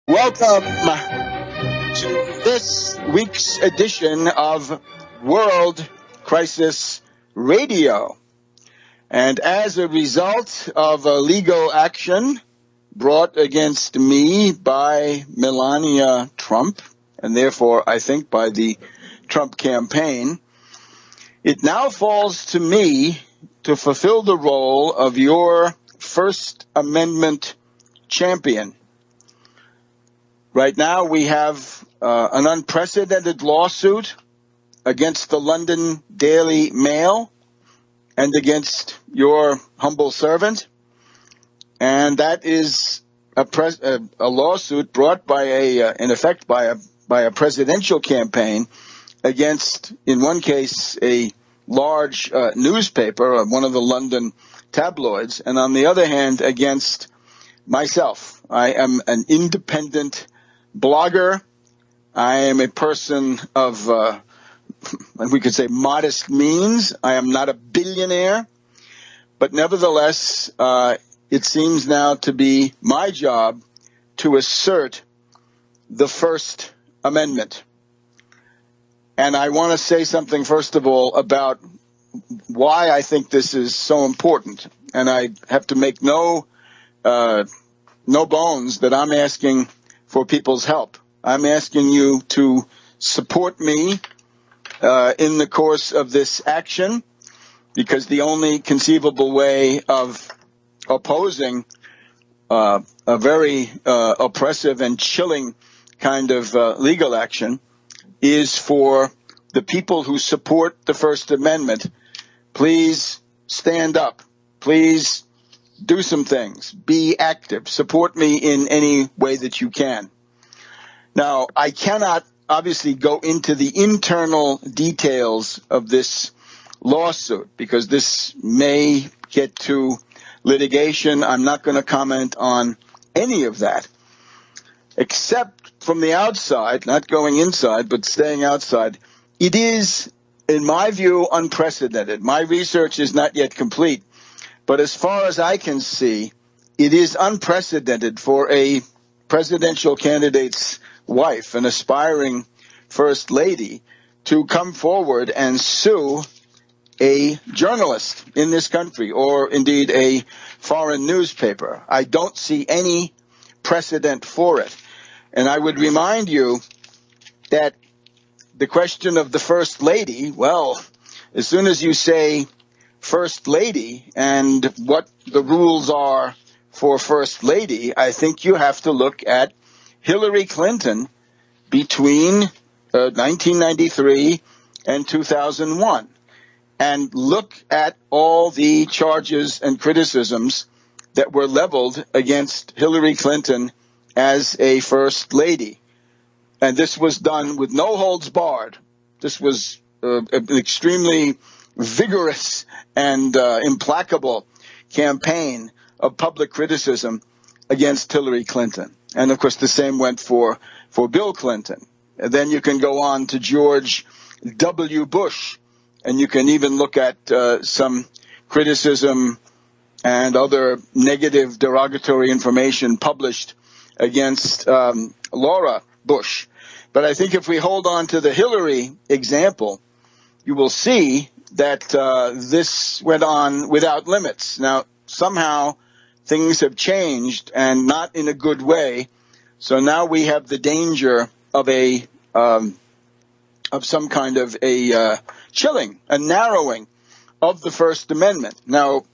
Welcome to this week's edition of World Crisis Radio. And as a result of a legal action brought against me by Melania Trump, and therefore I think by the Trump campaign, it now falls to me to fulfill the role of your First Amendment champion. Right now we have an unprecedented lawsuit against the London Daily Mail and against your humble servant. And that is a lawsuit brought by in effect by a presidential campaign against, in one case, a large newspaper, one of the London tabloids, and on the other hand, against myself. I am an independent blogger. I am a person of, we could say, modest means. I am not a billionaire, but nevertheless, it seems now to be my job to assert the First Amendment. And I want to say something, first of all, about why I think this is so important. And I have to make no bones that I'm asking for people's help. I'm asking you to support me in the course of this action, because the only conceivable way of opposing a very oppressive and chilling kind of legal action is for the people who support the First Amendment. Please stand up. Please do some things. Be active. Support me in any way that you can. Now, I cannot obviously go into the internal details of this lawsuit because this may get to litigation. I'm not going to comment on any of that, except from the outside, not going inside, but staying outside. It is, in my view, unprecedented. My research is not yet complete. But as far as I can see, it is unprecedented for a presidential candidate's wife, an aspiring first lady, to come forward and sue a journalist in this country, or indeed a foreign newspaper. I don't see any precedent for it. And I would remind you that the question of the first lady, well, as soon as you say First Lady and what the rules are for First Lady, I think you have to look at Hillary Clinton between 1993 and 2001 and look at all the charges and criticisms that were leveled against Hillary Clinton as a First Lady. And this was done with no holds barred. This was an extremely vigorous and implacable campaign of public criticism against Hillary Clinton. And, of course, the same went for Bill Clinton. And then you can go on to George W. Bush, and you can even look at some criticism and other negative derogatory information published against Laura Bush. But I think if we hold on to the Hillary example, you will see that this went on without limits. Now, somehow things have changed, and not in a good way. So now we have the danger of some kind of a chilling, a narrowing of the First Amendment. Now,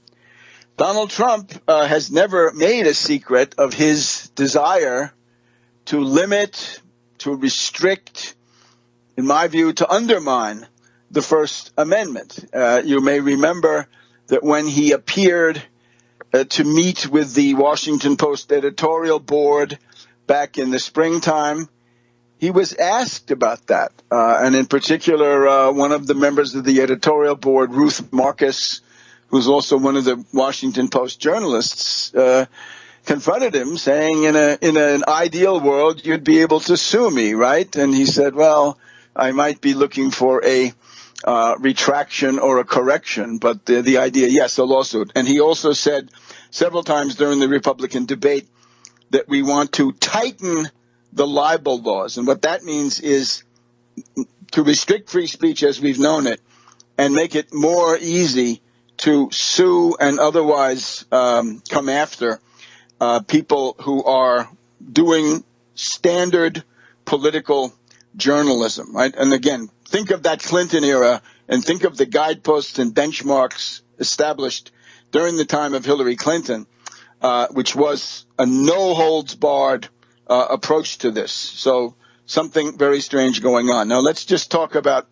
Donald Trump has never made a secret of his desire to limit, to restrict, in my view, to undermine the First Amendment. You may remember that when he appeared to meet with the Washington Post editorial board back in the springtime, he was asked about that. And in particular, one of the members of the editorial board, Ruth Marcus, who's also one of the Washington Post journalists, confronted him saying, in an ideal world, you'd be able to sue me, right? And he said, well, I might be looking for a retraction or a correction, but the idea, yes, a lawsuit. And he also said several times during the Republican debate that we want to tighten the libel laws. And what that means is to restrict free speech as we've known it and make it more easy to sue and otherwise come after people who are doing standard political journalism, right? And again, think of that Clinton era and think of the guideposts and benchmarks established during the time of Hillary Clinton, which was a no-holds-barred approach to this. So something very strange going on. Now, let's just talk about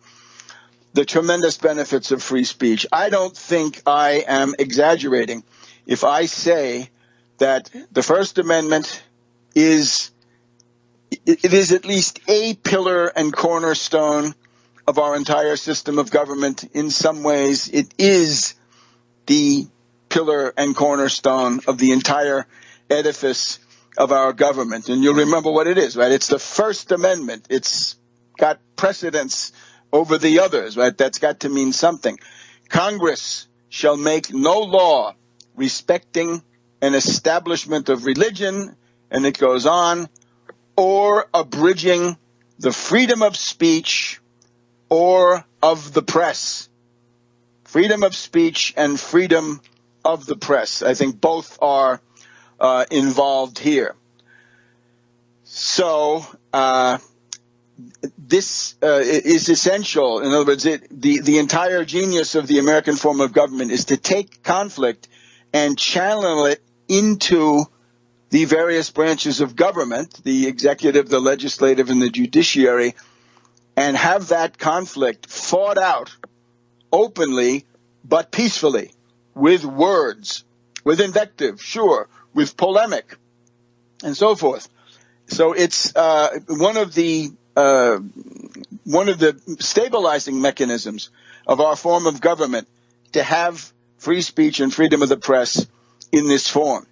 the tremendous benefits of free speech. I don't think I am exaggerating if I say that the First Amendment is at least a pillar and cornerstone of our entire system of government. In some ways, it is the pillar and cornerstone of the entire edifice of our government. And you'll remember what it is, right? It's the First Amendment. It's got precedence over the others, right? That's got to mean something. Congress shall make no law respecting an establishment of religion, and it goes on, or abridging the freedom of speech or of the press. Freedom of speech and freedom of the press. I think both are involved here. So this is essential. In other words, the entire genius of the American form of government is to take conflict and channel it into the various branches of government, the executive, the legislative, and the judiciary, and have that conflict fought out openly but peacefully, with words, with invective, sure, with polemic, and so forth. So it's one of the stabilizing mechanisms of our form of government to have free speech and freedom of the press in this form.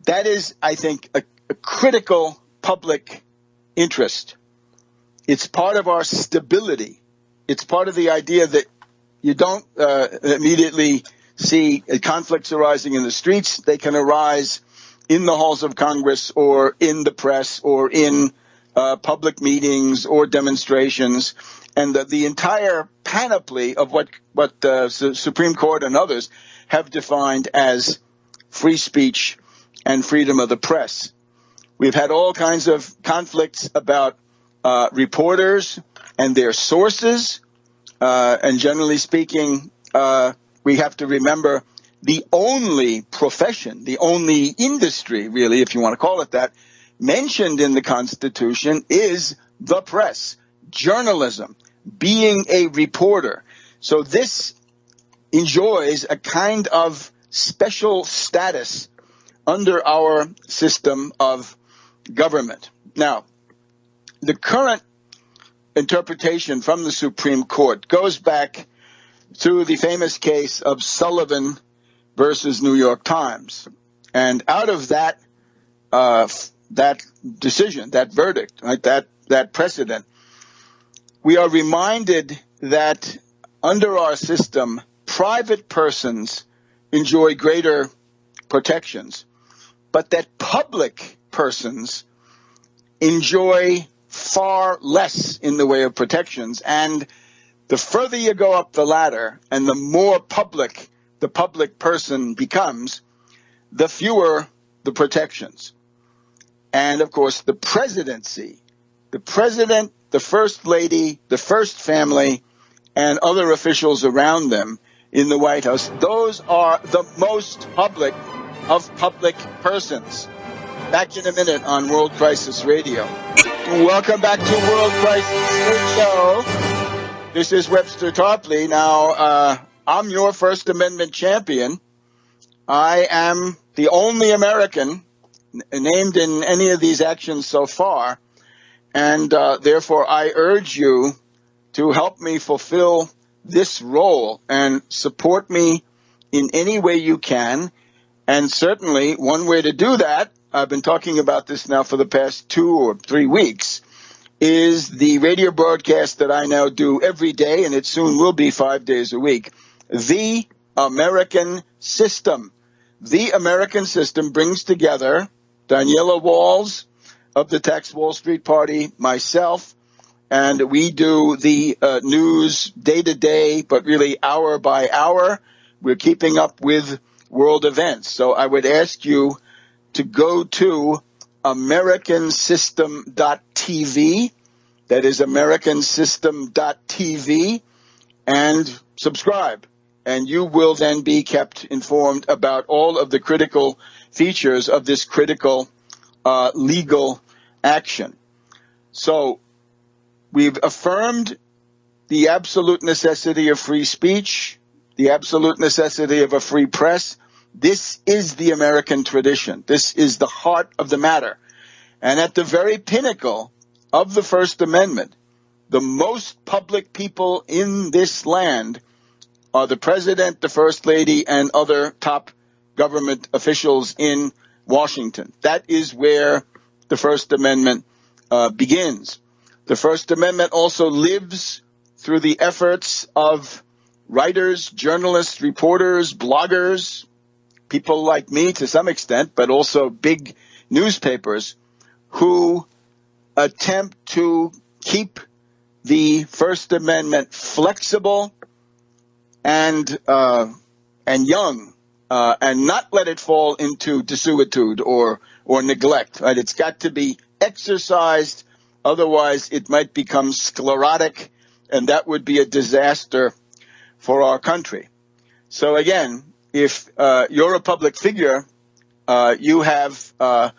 That is, I think, a critical public interest. It's part of our stability. It's part of the idea that you don't immediately see conflicts arising in the streets. They can arise in the halls of Congress or in the press or in public meetings or demonstrations. And the entire panoply of what the Supreme Court and others have defined as free speech and freedom of the press. We've had all kinds of conflicts about reporters and their sources. And generally speaking, we have to remember the only profession, the only industry, really, if you want to call it that, mentioned in the Constitution is the press, journalism, being a reporter. So this enjoys a kind of special status under our system of government. Now, the current interpretation from the Supreme Court goes back to the famous case of Sullivan versus New York Times. And out of that decision, that verdict, right, that precedent, we are reminded that under our system, private persons enjoy greater protections, but that public persons enjoy far less in the way of protections. And the further you go up the ladder and the more public the public person becomes, the fewer the protections. And, of course, the presidency, the president, the first lady, the first family, and other officials around them in the White House, those are the most public of public persons. Back in a minute on World Crisis Radio. Welcome back to World Crisis Radio. This is Webster Tarpley. Now, I'm your First Amendment champion. I am the only American named in any of these actions so far, and therefore I urge you to help me fulfill this role and support me in any way you can. And certainly one way to do that, I've been talking about this now for the past 2 or 3 weeks, is the radio broadcast that I now do every day, and it soon will be 5 days a week. The American System. The American System brings together Daniela Walls, of the Tax Wall Street Party, myself, and we do the news day to day, but really hour by hour. We're keeping up with world events. So I would ask you to go to americansystem.tv. That is americansystem.tv, and subscribe. And you will then be kept informed about all of the critical features of this critical legal action. So we've affirmed the absolute necessity of free speech, the absolute necessity of a free press. This is the American tradition. This is the heart of the matter. And at the very pinnacle of the First Amendment, the most public people in this land are the president, the first lady, and other top government officials in Washington. That is where the First Amendment begins. The First Amendment also lives through the efforts of writers, journalists, reporters, bloggers, people like me to some extent, but also big newspapers who attempt to keep the First Amendment flexible and young, and not let it fall into desuetude or neglect. Right? It's got to be exercised. Otherwise, it might become sclerotic, and that would be a disaster for our country. So again, if you're a public figure, you have a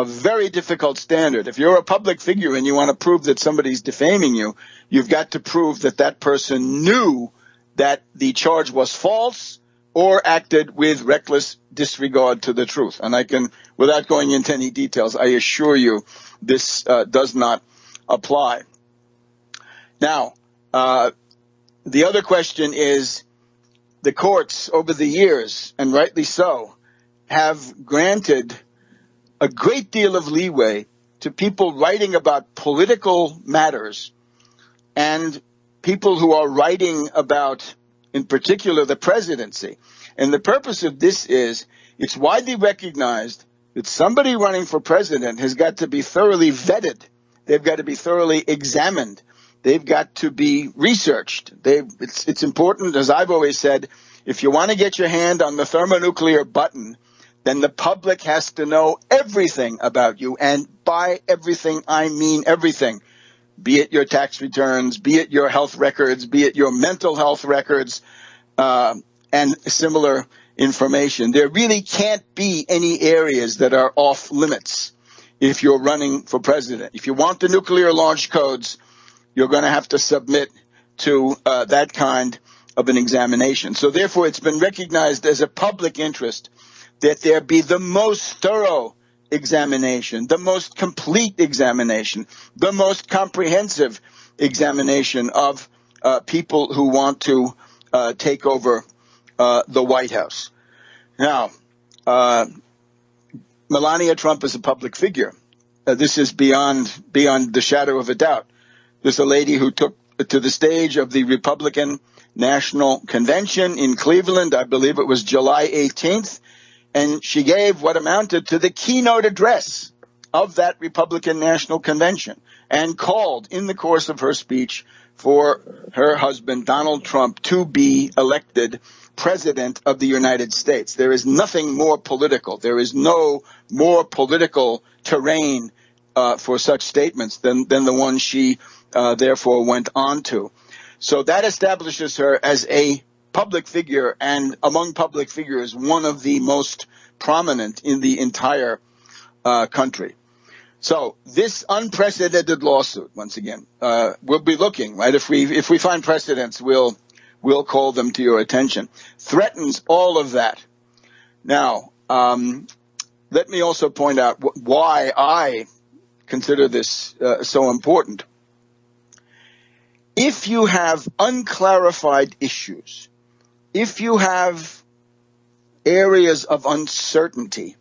very difficult standard. If you're a public figure and you want to prove that somebody's defaming you, you've got to prove that that person knew that the charge was false or acted with reckless disregard to the truth. And I can, without going into any details, I assure you this does not apply. Now, the other question is, the courts over the years, and rightly so, have granted a great deal of leeway to people writing about political matters and people who are writing about, in particular, the presidency. And the purpose of this is, it's widely recognized that somebody running for president has got to be thoroughly vetted. They've got to be thoroughly examined. They've got to be researched. It's important, as I've always said, if you want to get your hand on the thermonuclear button, then the public has to know everything about you. And by everything, I mean everything. Be it your tax returns, be it your health records, be it your mental health records, and similar information. There really can't be any areas that are off limits if you're running for president. If you want the nuclear launch codes, you're going to have to submit to that kind of an examination. So therefore, it's been recognized as a public interest that there be the most thorough examination, the most complete examination, the most comprehensive examination of people who want to take over the White House. Now, Melania Trump is a public figure. This is beyond the shadow of a doubt. There's a lady who took to the stage of the Republican National Convention in Cleveland, I believe it was July 18th, and she gave what amounted to the keynote address of that Republican National Convention and called in the course of her speech for her husband, Donald Trump, to be elected president of the United States. There is nothing more political. There is no more political terrain for such statements than the one she therefore went on to. So that establishes her as a public figure, and among public figures, one of the most prominent in the entire country. So this unprecedented lawsuit, once again, we'll be looking, right? If we find precedents, we'll call them to your attention. Threatens all of that. Now, let me also point out why I consider this so important. If you have unclarified issues, if you have areas of uncertainty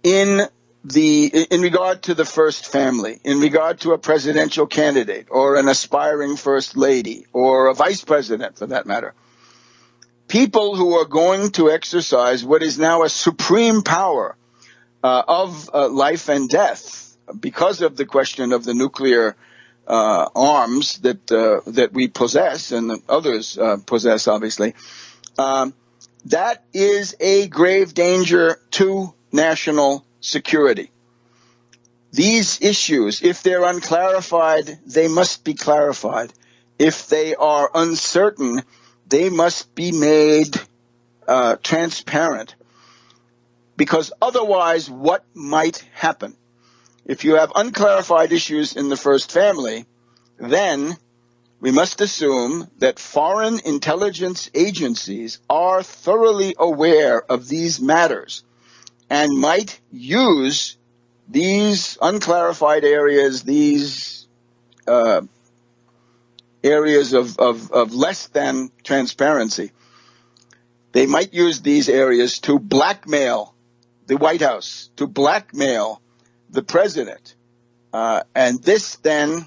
in regard to the first family, in regard to a presidential candidate or an aspiring first lady or a vice president for that matter, people who are going to exercise what is now a supreme power of life and death, because of the question of the nuclear arms that we possess and that others possess, obviously, that is a grave danger to national security. These issues, if they're unclarified, they must be clarified. If they are uncertain, they must be made transparent. Because otherwise, what might happen? If you have unclarified issues in the first family, then we must assume that foreign intelligence agencies are thoroughly aware of these matters and might use these unclarified areas, these areas of less than transparency. They might use these areas to blackmail the White House, to blackmail the president. And this then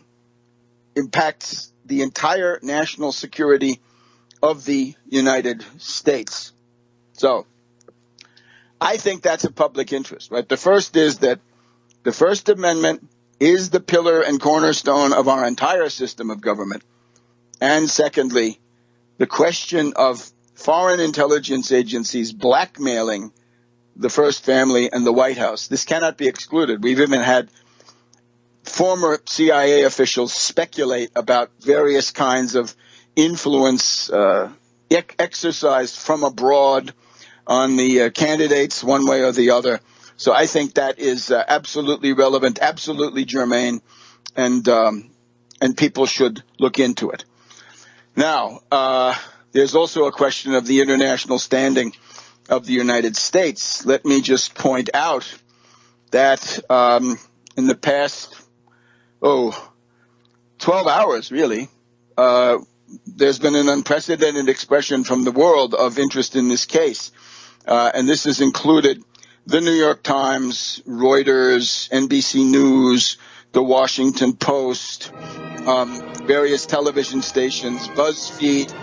impacts the entire national security of the United States. So I think that's a public interest, right? The first is that the First Amendment is the pillar and cornerstone of our entire system of government. And secondly, the question of foreign intelligence agencies blackmailing the First Family and the White House. This cannot be excluded. We've even had former CIA officials speculate about various kinds of influence exercised from abroad on the candidates one way or the other. So I think that is absolutely relevant, absolutely germane, and people should look into it. Now, there's also a question of the international standing of the United States. Let me just point out that in the past, 12 hours, really, there's been an unprecedented expression from the world of interest in this case. And this has included the New York Times, Reuters, NBC News, the Washington Post, various television stations, BuzzFeed,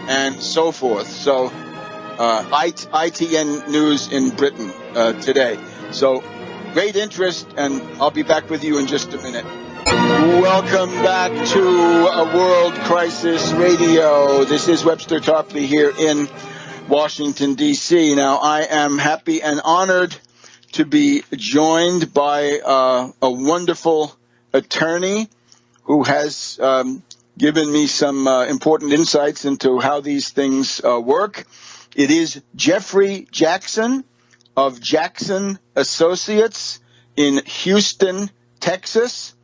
and so forth. So ITN News in Britain today. So great interest, and I'll be back with you in just a minute. Welcome back to A World Crisis Radio. This is Webster Tarpley here in Washington, D.C. Now, I am happy and honored to be joined by a wonderful attorney who has given me some important insights into how these things work. It is Jeffrey Jackson of Jackson Associates in Houston, Texas.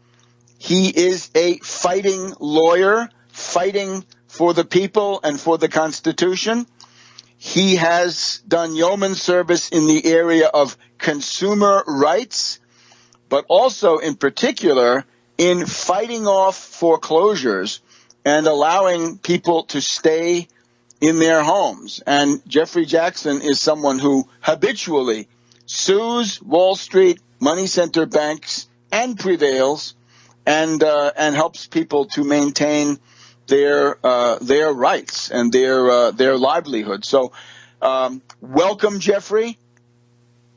He is a fighting lawyer, fighting for the people and for the Constitution. He has done yeoman service in the area of consumer rights, but also in particular in fighting off foreclosures and allowing people to stay in their homes. And Jeffrey Jackson is someone who habitually sues Wall Street, money center banks, and prevails, and helps people to maintain their rights and their livelihood. So, welcome, Jeffrey.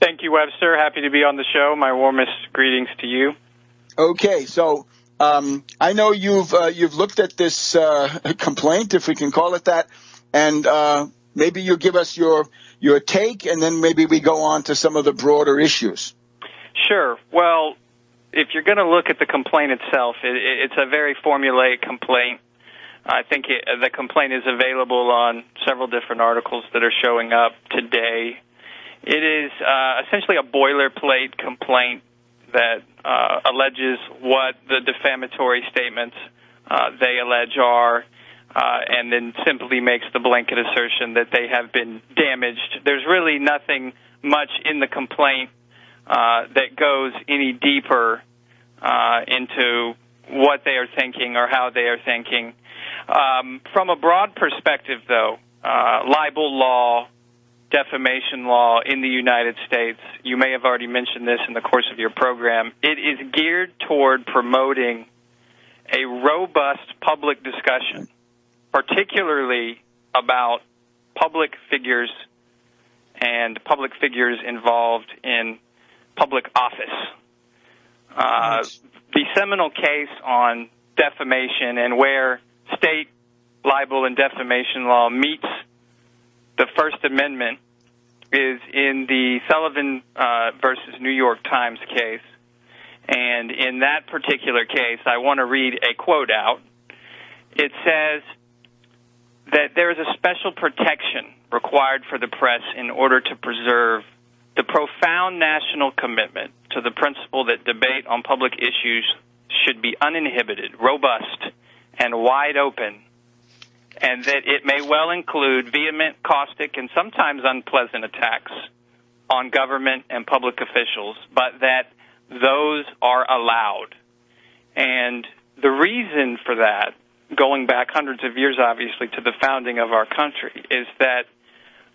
Thank you, Webster. Happy to be on the show. My warmest greetings to you. Okay, so I know you've looked at this complaint, if we can call it that, and maybe you give us your take, and then maybe we go on to some of the broader issues. Sure. Well, if you're going to look at the complaint itself, it's a very formulaic complaint. I think the complaint is available on several different articles that are showing up today. It is essentially a boilerplate complaint that alleges what the defamatory statements they allege are, and then simply makes the blanket assertion that they have been damaged. There's really nothing much in the complaint that goes any deeper into what they are thinking or how they are thinking. From a broad perspective, though, libel law, defamation law in the United States, you may have already mentioned this in the course of your program, it is geared toward promoting a robust public discussion, particularly about public figures and public figures involved in public office. The seminal case on defamation and where state libel and defamation law meets the First Amendment is in the Sullivan versus New York Times case. And in that particular case, I want to read a quote out. It says that there is a special protection required for the press in order to preserve the profound national commitment to the principle that debate on public issues should be uninhibited, robust, and wide open, and that it may well include vehement, caustic, and sometimes unpleasant attacks on government and public officials, but that those are allowed. And the reason for that, going back hundreds of years, obviously, to the founding of our country, is that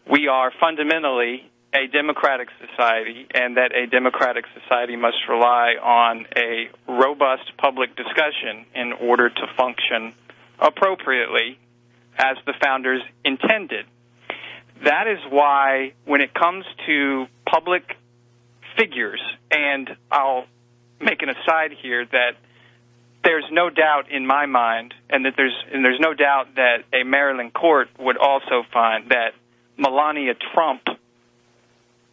we are fundamentally a democratic society, and that a democratic society must rely on a robust public discussion in order to function appropriately as the founders intended. That is why when it comes to public figures, and I'll make an aside here that there's no doubt in my mind, and there's no doubt that a Maryland court would also find that Melania Trump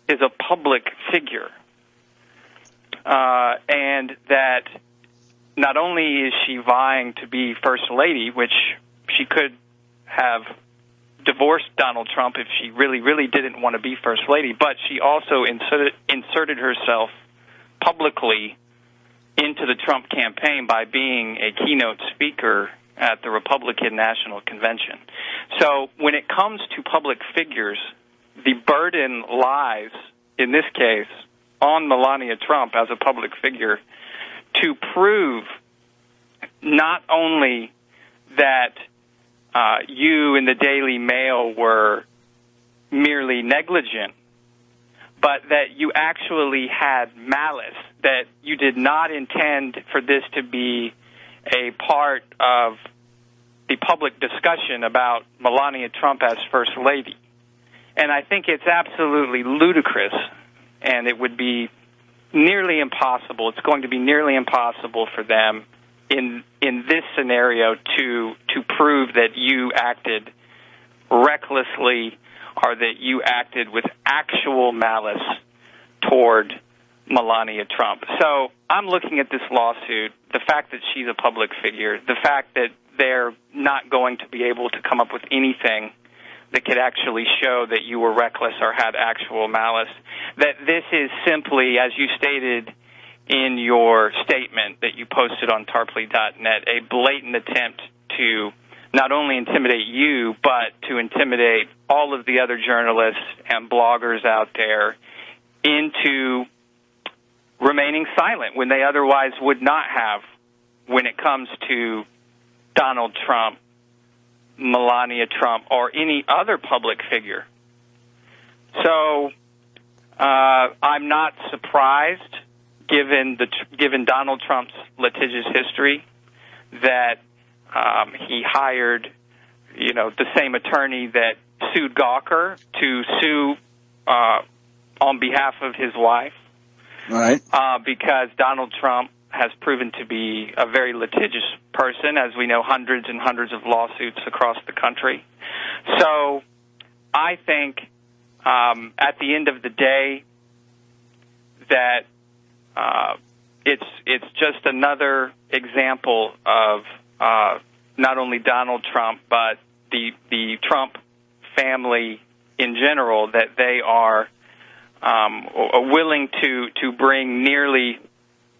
is a public figure, and that not only is she vying to be First Lady, which she could have divorced Donald Trump if she really, really didn't want to be First Lady, but she also inserted herself publicly into the Trump campaign by being a keynote speaker at the Republican National Convention. So when it comes to public figures, the burden lies, in this case, on Melania Trump as a public figure to prove not only that you in the Daily Mail were merely negligent, but that you actually had malice, that you did not intend for this to be a part of the public discussion about Melania Trump as First Lady. And I think it's absolutely ludicrous, and it would be nearly impossible. It's going to be nearly impossible for them in this scenario to prove that you acted recklessly or that you acted with actual malice toward Melania Trump. So I'm looking at this lawsuit, the fact that she's a public figure, the fact that they're not going to be able to come up with anything that could actually show that you were reckless or had actual malice, that this is simply, as you stated in your statement that you posted on tarpley.net, a blatant attempt to not only intimidate you, but to intimidate all of the other journalists and bloggers out there into remaining silent when they otherwise would not have when it comes to Donald Trump, Melania Trump, or any other public figure. So I'm not surprised, given Donald Trump's litigious history, that he hired, the same attorney that sued Gawker to sue on behalf of his wife. Right. Because Donald Trump has proven to be a very litigious person, as we know, hundreds and hundreds of lawsuits across the country. So I think at the end of the day that it's just another example of not only Donald Trump, but the Trump family in general, that they are willing to bring nearly,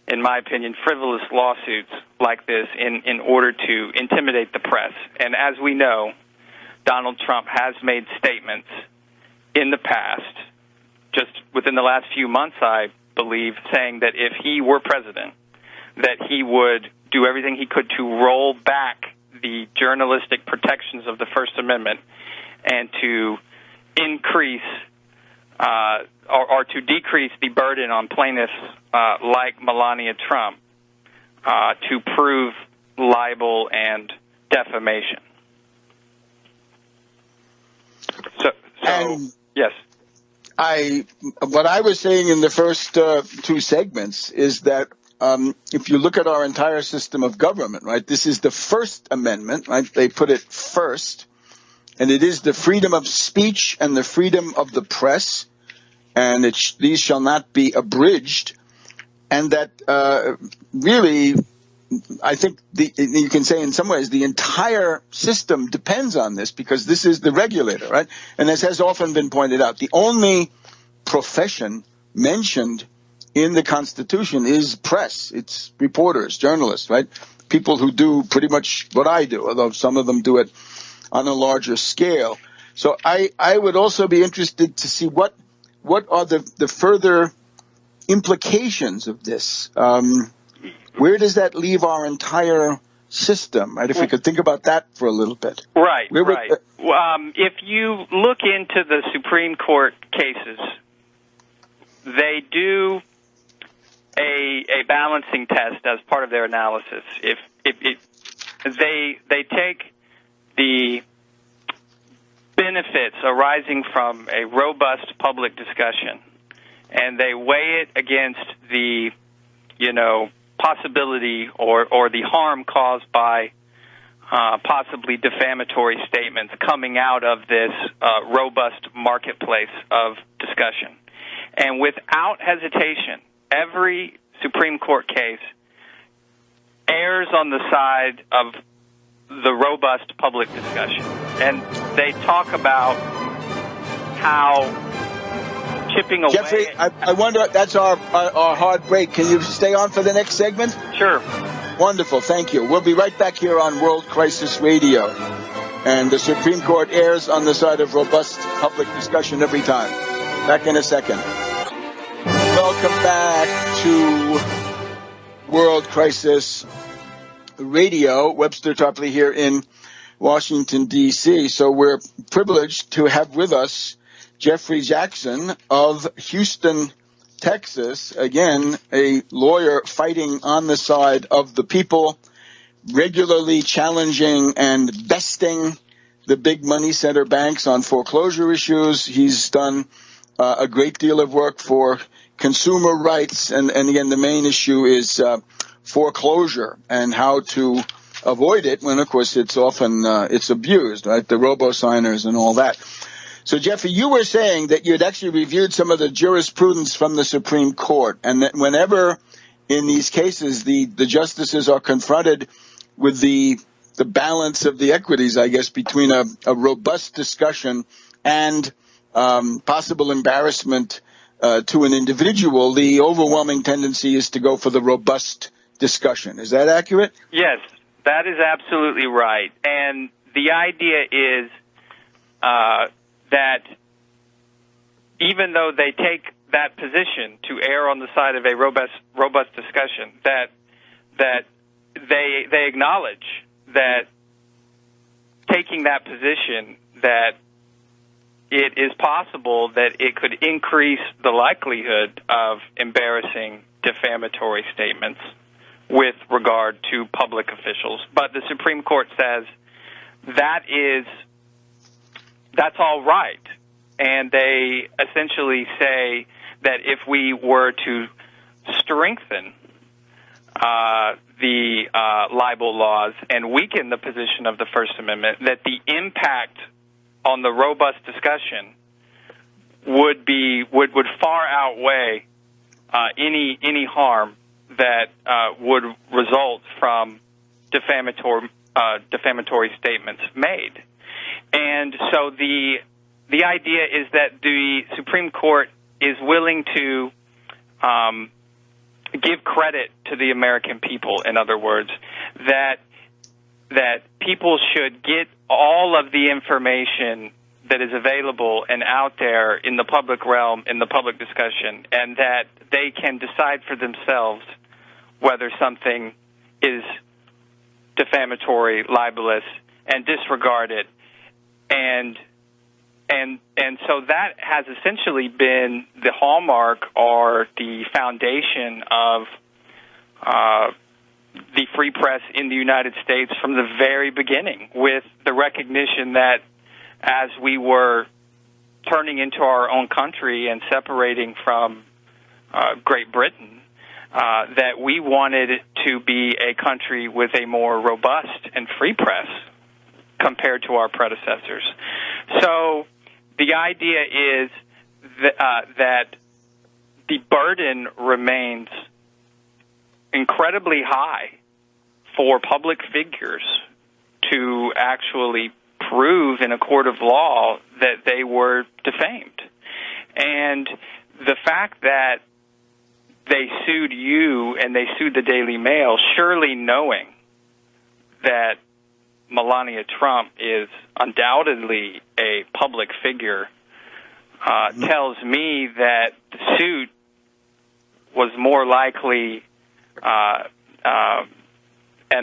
in my opinion, frivolous lawsuits like this in order to intimidate the press. And as we know, Donald Trump has made statements in the past, just within the last few months, I believe, saying that if he were president, that he would do everything he could to roll back the journalistic protections of the First Amendment and to increase or to decrease the burden on plaintiffs like Melania Trump to prove libel and defamation. So yes. What I was saying in the first two segments is that if you look at our entire system of government, right, this is the First Amendment, right? They put it first, and it is the freedom of speech and the freedom of the press, and these shall not be abridged, and that really, I think you can say in some ways the entire system depends on this, because this is the regulator, right? And as has often been pointed out, the only profession mentioned in the Constitution is press. It's reporters, journalists, right? People who do pretty much what I do, although some of them do it on a larger scale. So I would also be interested to see what are the further implications of this. Where does that leave our entire system, right? If we could think about that for a little bit. Right, right. If you look into the Supreme Court cases, they do a balancing test as part of their analysis. If they take the benefits arising from a robust public discussion and they weigh it against the, possibility or the harm caused by possibly defamatory statements coming out of this robust marketplace of discussion. And without hesitation, every Supreme Court case errs on the side of the robust public discussion. And they talk about how chipping away... Jeffrey, I wonder, that's our hard break. Can you stay on for the next segment? Sure. Wonderful, thank you. We'll be right back here on World Crisis Radio. And the Supreme Court errs on the side of robust public discussion every time. Back in a second. Welcome back to World Crisis Radio. Webster Tarpley here in Washington, D.C. So we're privileged to have with us Jeffrey Jackson of Houston, Texas. Again, a lawyer fighting on the side of the people, regularly challenging and besting the big money center banks on foreclosure issues. He's done a great deal of work for consumer rights, and again, the main issue is foreclosure and how to avoid it when, of course, it's often it's abused, right? The robo-signers and all that. So, Jeffrey, you were saying that you had actually reviewed some of the jurisprudence from the Supreme Court, and that whenever in these cases the justices are confronted with the balance of the equities, I guess, between a robust discussion and possible embarrassment to an individual, the overwhelming tendency is to go for the robust discussion. Is that accurate? Yes, that is absolutely right. And the idea is that even though they take that position to err on the side of a robust discussion, that they acknowledge that taking that position, that it is possible that it could increase the likelihood of embarrassing defamatory statements with regard to public officials. But the Supreme Court says that's all right. And they essentially say that if we were to strengthen the libel laws and weaken the position of the First Amendment, that the impact on the robust discussion would far outweigh any harm that would result from defamatory statements made. And so the idea is that the Supreme Court is willing to give credit to the American people, in other words, that people should get all of the information that is available and out there in the public realm, in the public discussion, and that they can decide for themselves whether something is defamatory, libelous, and disregard it. And so that has essentially been the hallmark or the foundation of the free press in the United States from the very beginning, with the recognition that as we were turning into our own country and separating from Great Britain, that we wanted to be a country with a more robust and free press compared to our predecessors. So the idea is that the burden remains incredibly high for public figures to actually prove in a court of law that they were defamed. And the fact that they sued you and they sued the Daily Mail, surely knowing that Melania Trump is undoubtedly a public figure, tells me that the suit was more likely an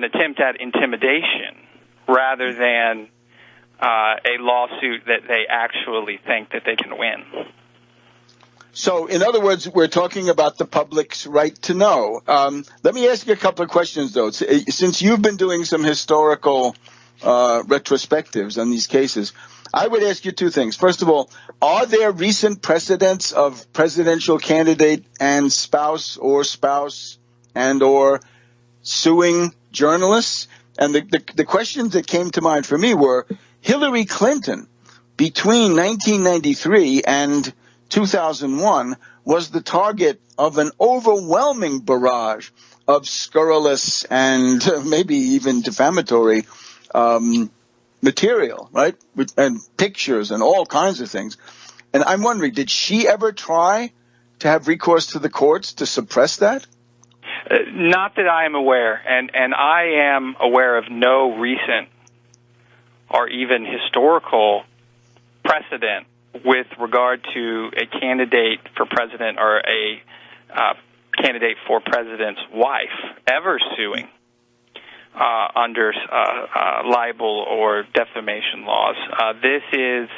attempt at intimidation rather than a lawsuit that they actually think that they can win. So, in other words, we're talking about the public's right to know. Let me ask you a couple of questions, though. Since you've been doing some historical retrospectives on these cases, I would ask you two things. First of all, are there recent precedents of presidential candidate and spouse and or suing journalists? And the questions that came to mind for me were Hillary Clinton, between 1993 and 2001, was the target of an overwhelming barrage of scurrilous and maybe even defamatory material, right? And pictures and all kinds of things. And I'm wondering, did she ever try to have recourse to the courts to suppress that? Not that I am aware, and I am aware of no recent or even historical precedent with regard to a candidate for president or a candidate for president's wife ever suing under libel or defamation laws. This is,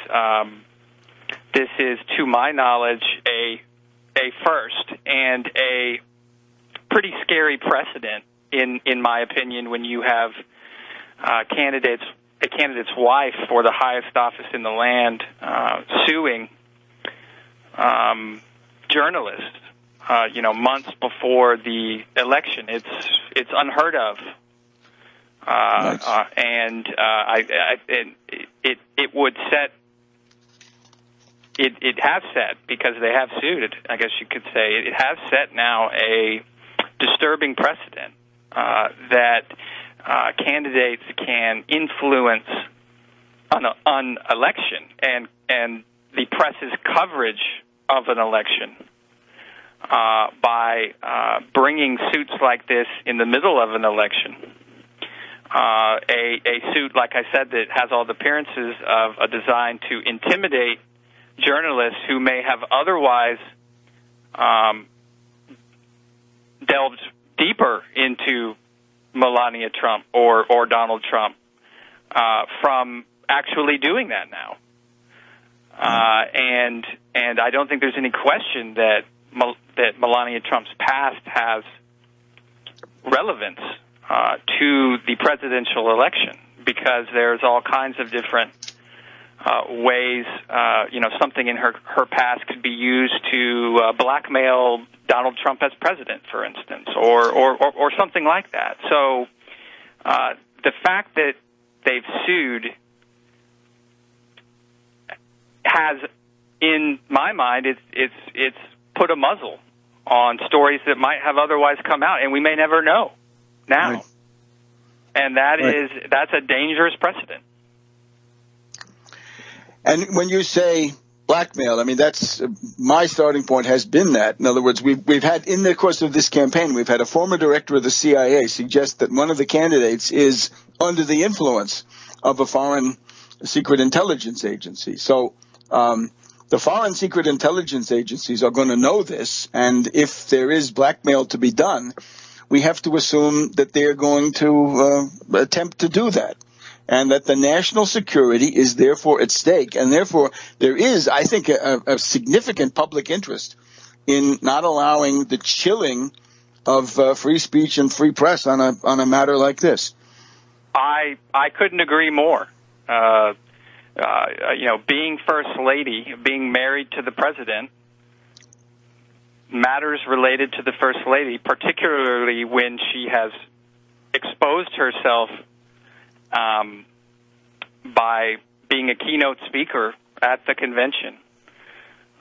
to my knowledge, a first and a pretty scary precedent, in my opinion, when you have a candidate's wife for the highest office in the land suing journalists, months before the election. It's unheard of, nice. And it would set. It has set, because they have sued it, I guess you could say, it has set now a disturbing precedent that candidates can influence an election and the press's coverage of an election by bringing suits like this in the middle of an election. A suit, like I said, that has all the appearances of a design to intimidate journalists who may have otherwise delved deeper into Melania Trump or Donald Trump from actually doing that now. And I don't think there's any question that Melania Trump's past has relevance to the presidential election, because there's all kinds of different ways, something in her past could be used to blackmail Donald Trump as president, for instance, or something like that. So the fact that they've sued has, in my mind, it's put a muzzle on stories that might have otherwise come out, and we may never know now. Right. And that's a dangerous precedent. And when you say blackmail, I mean, that's my starting point has been that. In other words, we've had, in the course of this campaign, we've had a former director of the CIA suggest that one of the candidates is under the influence of a foreign secret intelligence agency. So the foreign secret intelligence agencies are going to know this, and if there is blackmail to be done, we have to assume that they're going to attempt to do that, and that the national security is therefore at stake. And therefore, there is, I think, a significant public interest in not allowing the chilling of free speech and free press on a matter like this. I couldn't agree more. Being First Lady, being married to the president, matters related to the First Lady, particularly when she has exposed herself by being a keynote speaker at the convention,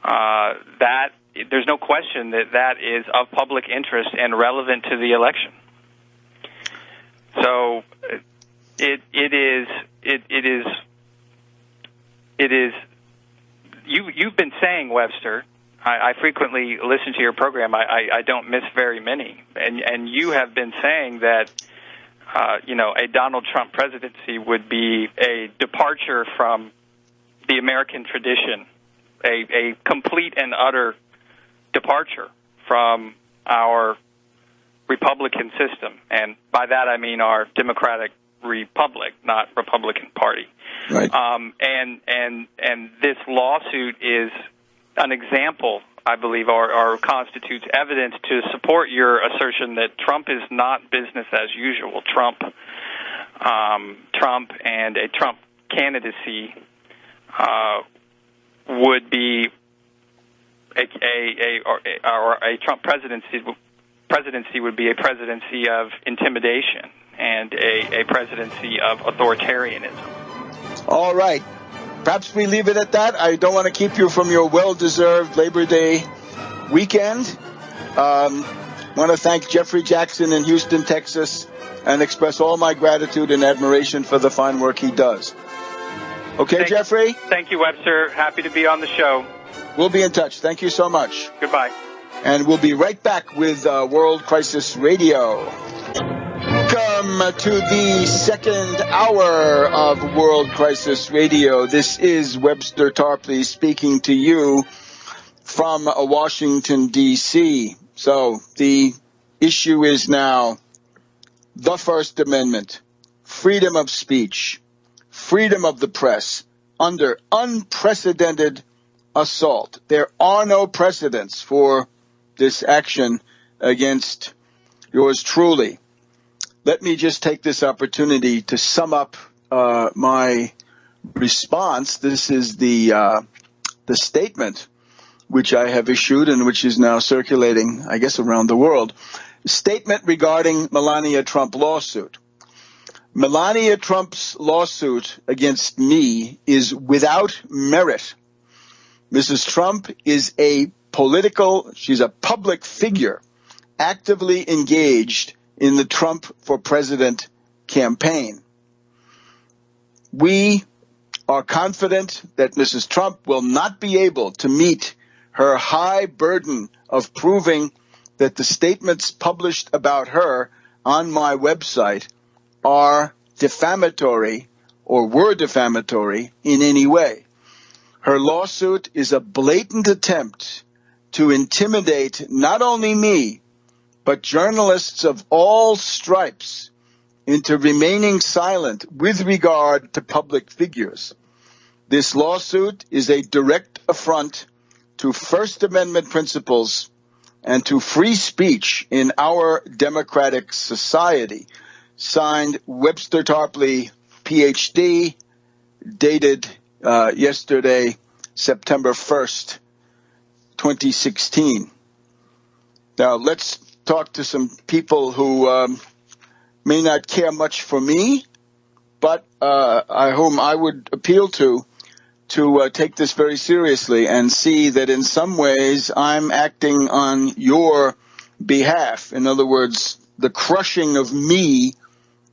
that there's no question that is of public interest and relevant to the election. So it is. You've been saying, Webster. I frequently listen to your program. I don't miss very many, and you have been saying that a Donald Trump presidency would be a departure from the American tradition, a complete and utter departure from our Republican system, and by that I mean our democratic republic, not Republican Party. Right. And this lawsuit is an example, I believe, or constitutes evidence to support your assertion that Trump is not business as usual. Trump and a Trump candidacy would be a Trump presidency would be a presidency of intimidation and a presidency of authoritarianism. All right. Perhaps we leave it at that. I don't want to keep you from your well-deserved Labor Day weekend. I want to thank Jeffrey Jackson in Houston, Texas, and express all my gratitude and admiration for the fine work he does. Okay, Jeffrey? Thank you, Webster. Happy to be on the show. We'll be in touch. Thank you so much. Goodbye. And we'll be right back with World Crisis Radio. Welcome to the second hour of World Crisis Radio. This is Webster Tarpley speaking to you from Washington, D.C. So the issue is now the First Amendment, freedom of speech, freedom of the press under unprecedented assault. There are no precedents for this action against yours truly. Let me just take this opportunity to sum up my response. This is the statement which I have issued and which is now circulating, I guess, around the world. Statement regarding Melania Trump lawsuit. Melania Trump's lawsuit against me is without merit. Mrs. Trump is she's a public figure, actively engaged in the Trump for President campaign. We are confident that Mrs. Trump will not be able to meet her high burden of proving that the statements published about her on my website are defamatory or were defamatory in any way. Her lawsuit is a blatant attempt to intimidate not only me, but journalists of all stripes into remaining silent with regard to public figures. This lawsuit is a direct affront to First Amendment principles and to free speech in our democratic society. Signed, Webster Tarpley, Ph.D., dated yesterday, September 1st, 2016. Now, let's talk to some people who may not care much for me, but whom I would appeal to take this very seriously and see that in some ways I'm acting on your behalf. In other words, the crushing of me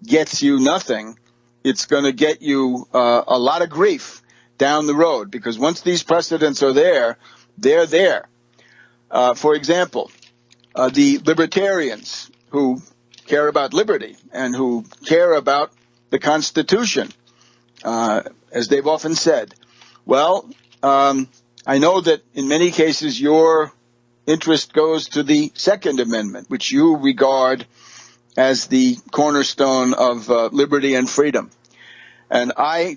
gets you nothing. It's going to get you a lot of grief down the road, because once these precedents are there, they're there. For example, the libertarians who care about liberty and who care about the Constitution, as they've often said. Well, I know that in many cases your interest goes to the Second Amendment, which you regard as the cornerstone of liberty and freedom. And I,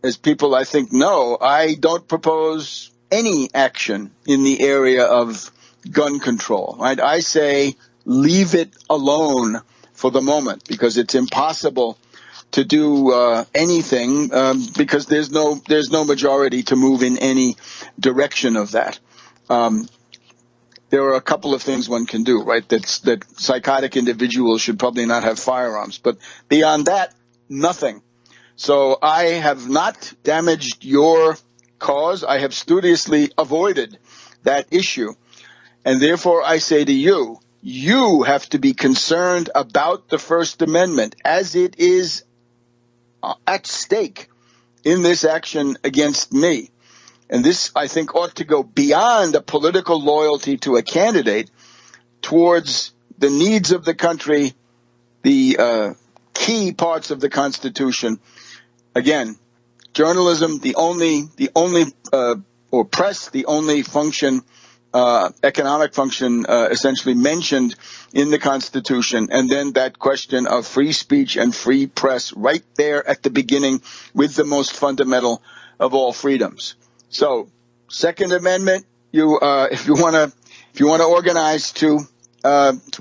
as people I think know, I don't propose any action in the area of gun control. Right? I say leave it alone for the moment, because it's impossible to do anything because there's no majority to move in any direction of that. there are a couple of things one can do, right? That psychotic individuals should probably not have firearms. But beyond that, nothing. So I have not damaged your cause. I have studiously avoided that issue. And therefore I say to you, you have to be concerned about the First Amendment as it is at stake in this action against me. And this, I think, ought to go beyond a political loyalty to a candidate towards the needs of the country, the key parts of the Constitution. Again, journalism, the only or press, the only function, economic function, essentially mentioned in the Constitution, and then that question of free speech and free press right there at the beginning with the most fundamental of all freedoms. So, Second Amendment, if you want to organize to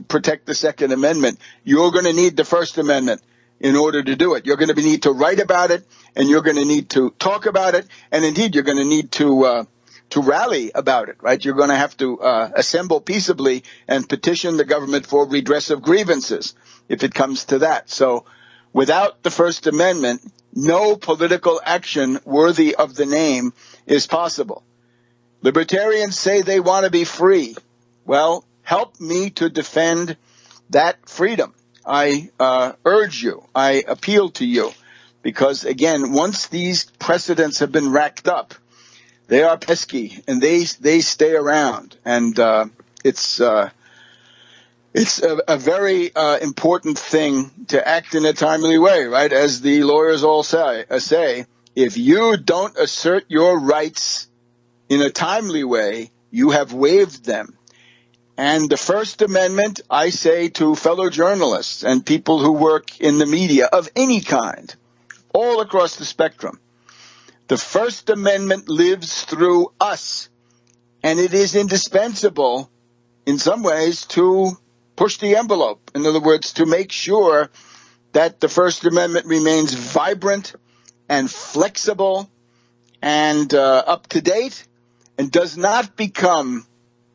protect the Second Amendment, you're going to need the First Amendment in order to do it. You're going to need to write about it, and you're going to need to talk about it, and indeed you're going to need to rally about it, right? You're going to have to assemble peaceably and petition the government for redress of grievances if it comes to that. So without the First Amendment, no political action worthy of the name is possible. Libertarians say they want to be free. Well, help me to defend that freedom. I urge you, I appeal to you, because again, once these precedents have been racked up, they are pesky and they stay around, and it's a very important thing to act in a timely way, right? As the lawyers all say, if you don't assert your rights in a timely way, you have waived them. And the First Amendment, I say to fellow journalists and people who work in the media of any kind, all across the spectrum, the First Amendment lives through us, and it is indispensable in some ways to push the envelope. In other words, to make sure that the First Amendment remains vibrant and flexible and up to date, and does not become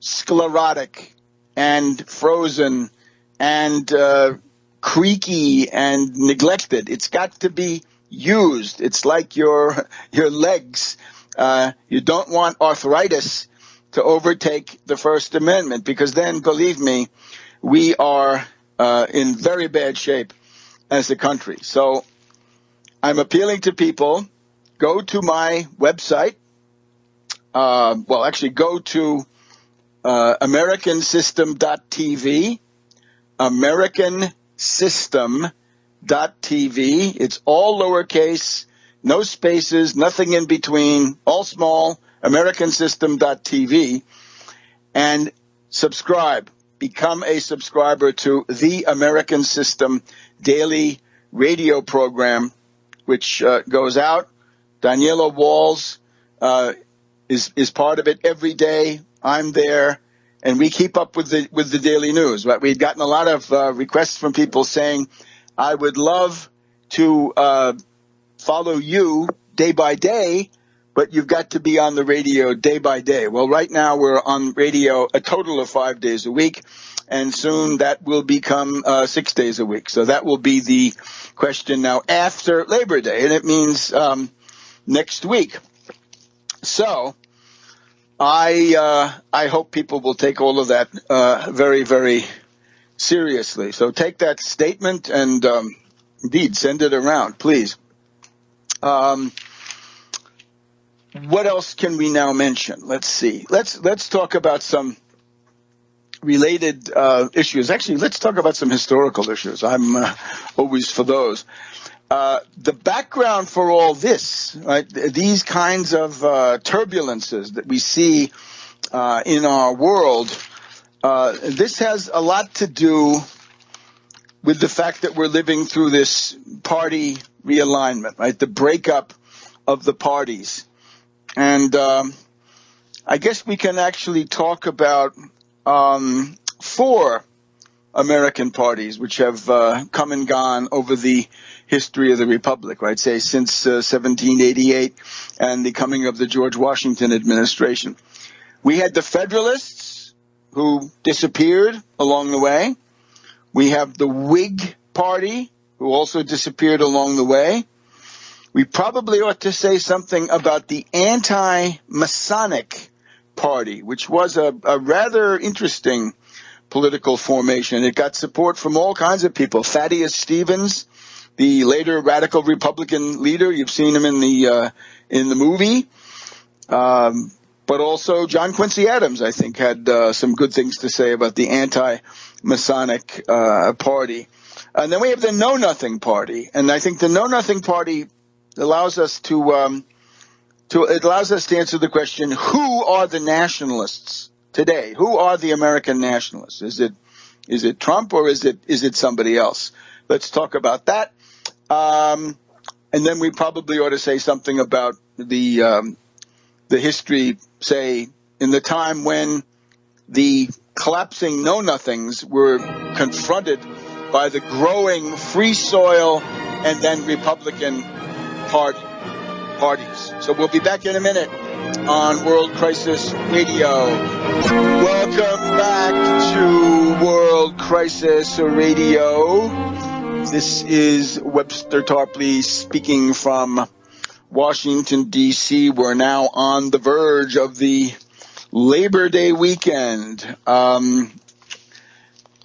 sclerotic and frozen and creaky and neglected. It's got to be used. It's like your legs. You don't want arthritis to overtake the First Amendment, because then, believe me, we are in very bad shape as a country. So I'm appealing to people, go to my website. Go to americansystem.tv, americansystem.tv. It's all lowercase, no spaces, nothing in between, all small, americansystem.tv, and subscribe. Become a subscriber to the American System daily radio program, which goes out. Daniela Walls is part of it every day. I'm there, and we keep up with the daily news. Right? We've gotten a lot of requests from people saying, I would love to follow you day by day, but you've got to be on the radio day by day. Well, right now we're on radio a total of 5 days a week, and soon that will become 6 days a week. So that will be the question now after Labor Day, and it means next week. So I hope people will take all of that very, very seriously. So take that statement and indeed send it around, please. What else can we now mention? Let's see. Let's talk about some related issues. Actually, let's talk about some historical issues. I'm always for those. The background for all this, right, these kinds of turbulences that we see in our world, this has a lot to do with the fact that we're living through this party realignment, right, the breakup of the parties. And I guess we can actually talk about 4 American parties which have come and gone over the history of the Republic, right? Say since 1788 and the coming of the George Washington administration. We had the Federalists, who disappeared along the way. We have the Whig Party, who also disappeared along the way. We probably ought to say something about the anti-Masonic Party, which was a rather interesting political formation. It got support from all kinds of people. Thaddeus Stevens, the later radical Republican leader, you've seen him in the movie. But also John Quincy Adams, I think, had some good things to say about the anti-Masonic party. And then we have the Know Nothing Party, and I think the Know Nothing Party allows us to answer the question: who are the nationalists today? Who are the American nationalists? Is it Trump, or is it somebody else? Let's talk about that. And then we probably ought to say something about the history, say, in the time when the collapsing know-nothings were confronted by the growing Free Soil and then Republican parties. So we'll be back in a minute on World Crisis Radio. Welcome back to World Crisis Radio. This is Webster Tarpley speaking from Washington, D.C. We're now on the verge of the Labor Day weekend.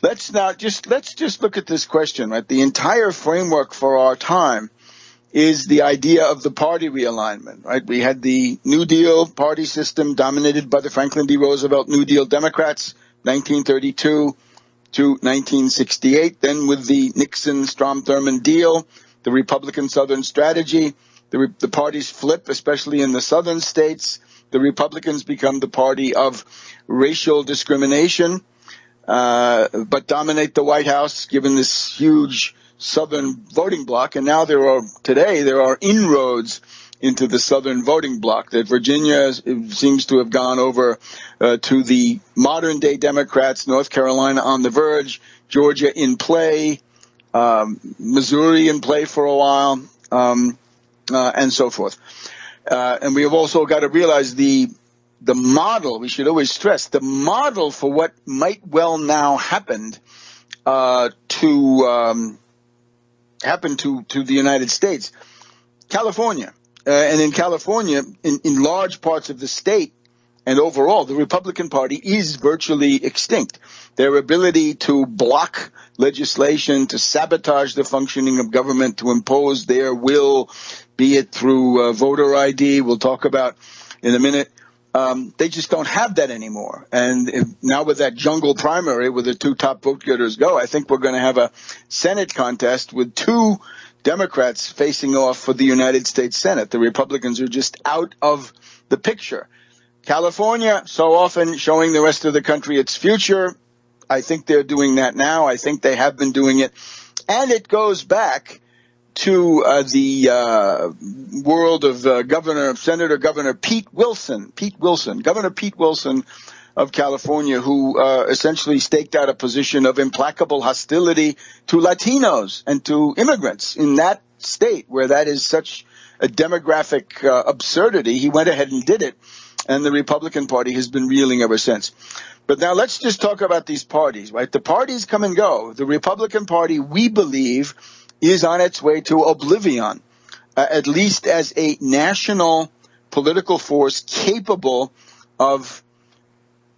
Let's just look at this question, right? The entire framework for our time is the idea of the party realignment, right? We had the New Deal party system dominated by the Franklin D. Roosevelt New Deal Democrats, 1932 to 1968. Then with the Nixon-Strom-Thurmond deal, the Republican Southern strategy, the parties flip, especially in the southern states. The Republicans become the party of racial discrimination, but dominate the White House, given this huge southern voting bloc. And now there are inroads into the southern voting bloc. That Virginia seems to have gone over to the modern day Democrats, North Carolina on the verge, Georgia in play, Missouri in play for a while, and so forth. And we have also got to realize the model, we should always stress, the model for what might well now happen to the United States. California. And in California, in large parts of the state and overall, the Republican Party is virtually extinct. Their ability to block legislation, to sabotage the functioning of government, to impose their will, be it through voter ID, we'll talk about in a minute, they just don't have that anymore. And now with that jungle primary where the two top vote getters go, I think we're going to have a Senate contest with two Democrats facing off for the United States Senate. The Republicans are just out of the picture. California, so often showing the rest of the country its future. I think they're doing that now. I think they have been doing it. And it goes back to the world of Governor Pete Wilson, Governor Pete Wilson of California, who essentially staked out a position of implacable hostility to Latinos and to immigrants in that state where that is such a demographic absurdity. He went ahead and did it, and the Republican Party has been reeling ever since. But now let's just talk about these parties, right? The parties come and go. The Republican Party, we believe, is on its way to oblivion, at least as a national political force capable of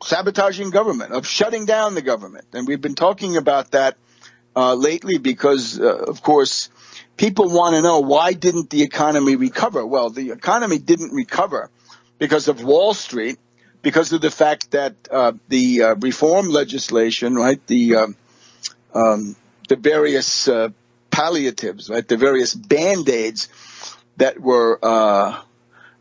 sabotaging government, of shutting down the government. And we've been talking about that lately because, of course, people want to know, why didn't the economy recover? Well, the economy didn't recover because of Wall Street, because of the fact that the reform legislation, right, the various palliatives, right, the various Band-Aids that were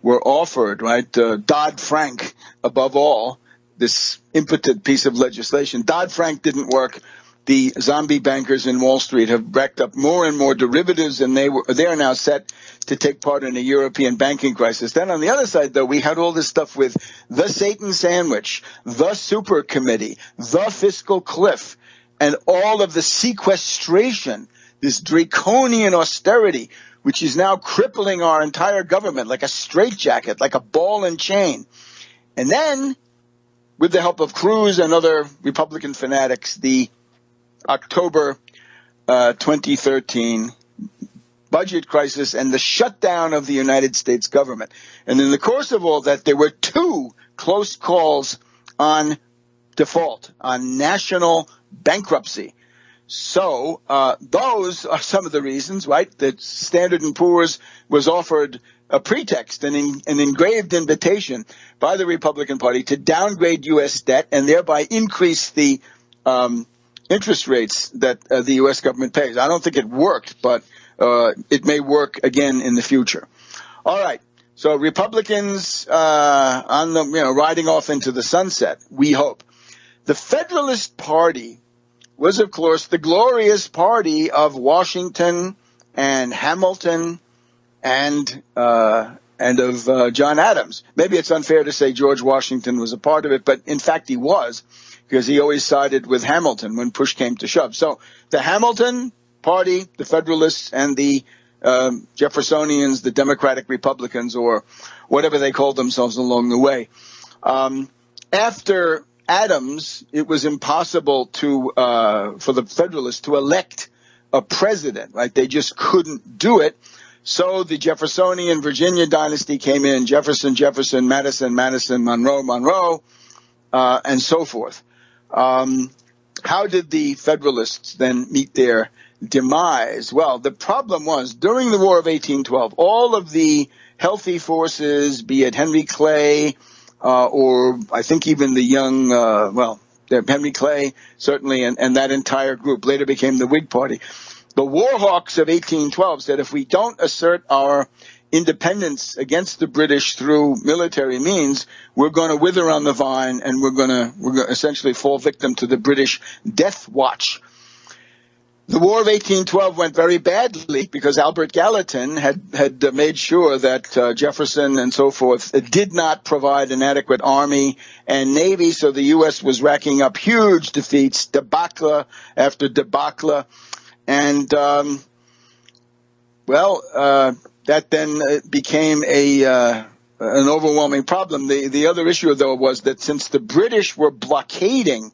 offered, right, Dodd-Frank above all, this impotent piece of legislation. Dodd-Frank didn't work. The zombie bankers in Wall Street have racked up more and more derivatives, and they are now set to take part in a European banking crisis. Then on the other side, though, we had all this stuff with the Satan Sandwich, the Super Committee, the Fiscal Cliff, and all of the sequestration, this draconian austerity, which is now crippling our entire government like a straitjacket, like a ball and chain. And then with the help of Cruz and other Republican fanatics, the October 2013 budget crisis and the shutdown of the United States government. And in the course of all that, there were two close calls on default, on national bankruptcy. So those are some of the reasons, right, that Standard & Poor's was offered a pretext, an engraved invitation by the Republican Party to downgrade U.S. debt and thereby increase the interest rates that the U.S. government pays. I don't think it worked, but it may work again in the future. All right. So Republicans on the riding off into the sunset, we hope. The Federalist Party was, of course, the glorious party of Washington and Hamilton and of John Adams. Maybe it's unfair to say George Washington was a part of it, but in fact he was, because he always sided with Hamilton when push came to shove. So the Hamilton Party, the Federalists, and the Jeffersonians, the Democratic Republicans, or whatever they called themselves along the way. After Adams, it was impossible for the Federalists to elect a president, right? They just couldn't do it. So the Jeffersonian Virginia dynasty came in, Jefferson, Madison, Monroe, and so forth. How did the Federalists then meet their demise? Well, the problem was, during the War of 1812, all of the healthy forces, be it Henry Clay, or I think even the young, Henry Clay, certainly, and that entire group later became the Whig Party. The Warhawks of 1812 said, if we don't assert our independence against the British through military means, we're going to wither on the vine, and we're going to essentially fall victim to the British death watch. The War of 1812 went very badly because Albert Gallatin had made sure that Jefferson and so forth did not provide an adequate army and navy, so the U.S. was racking up huge defeats, debacle after debacle, and that then became an overwhelming problem. The other issue, though, was that since the British were blockading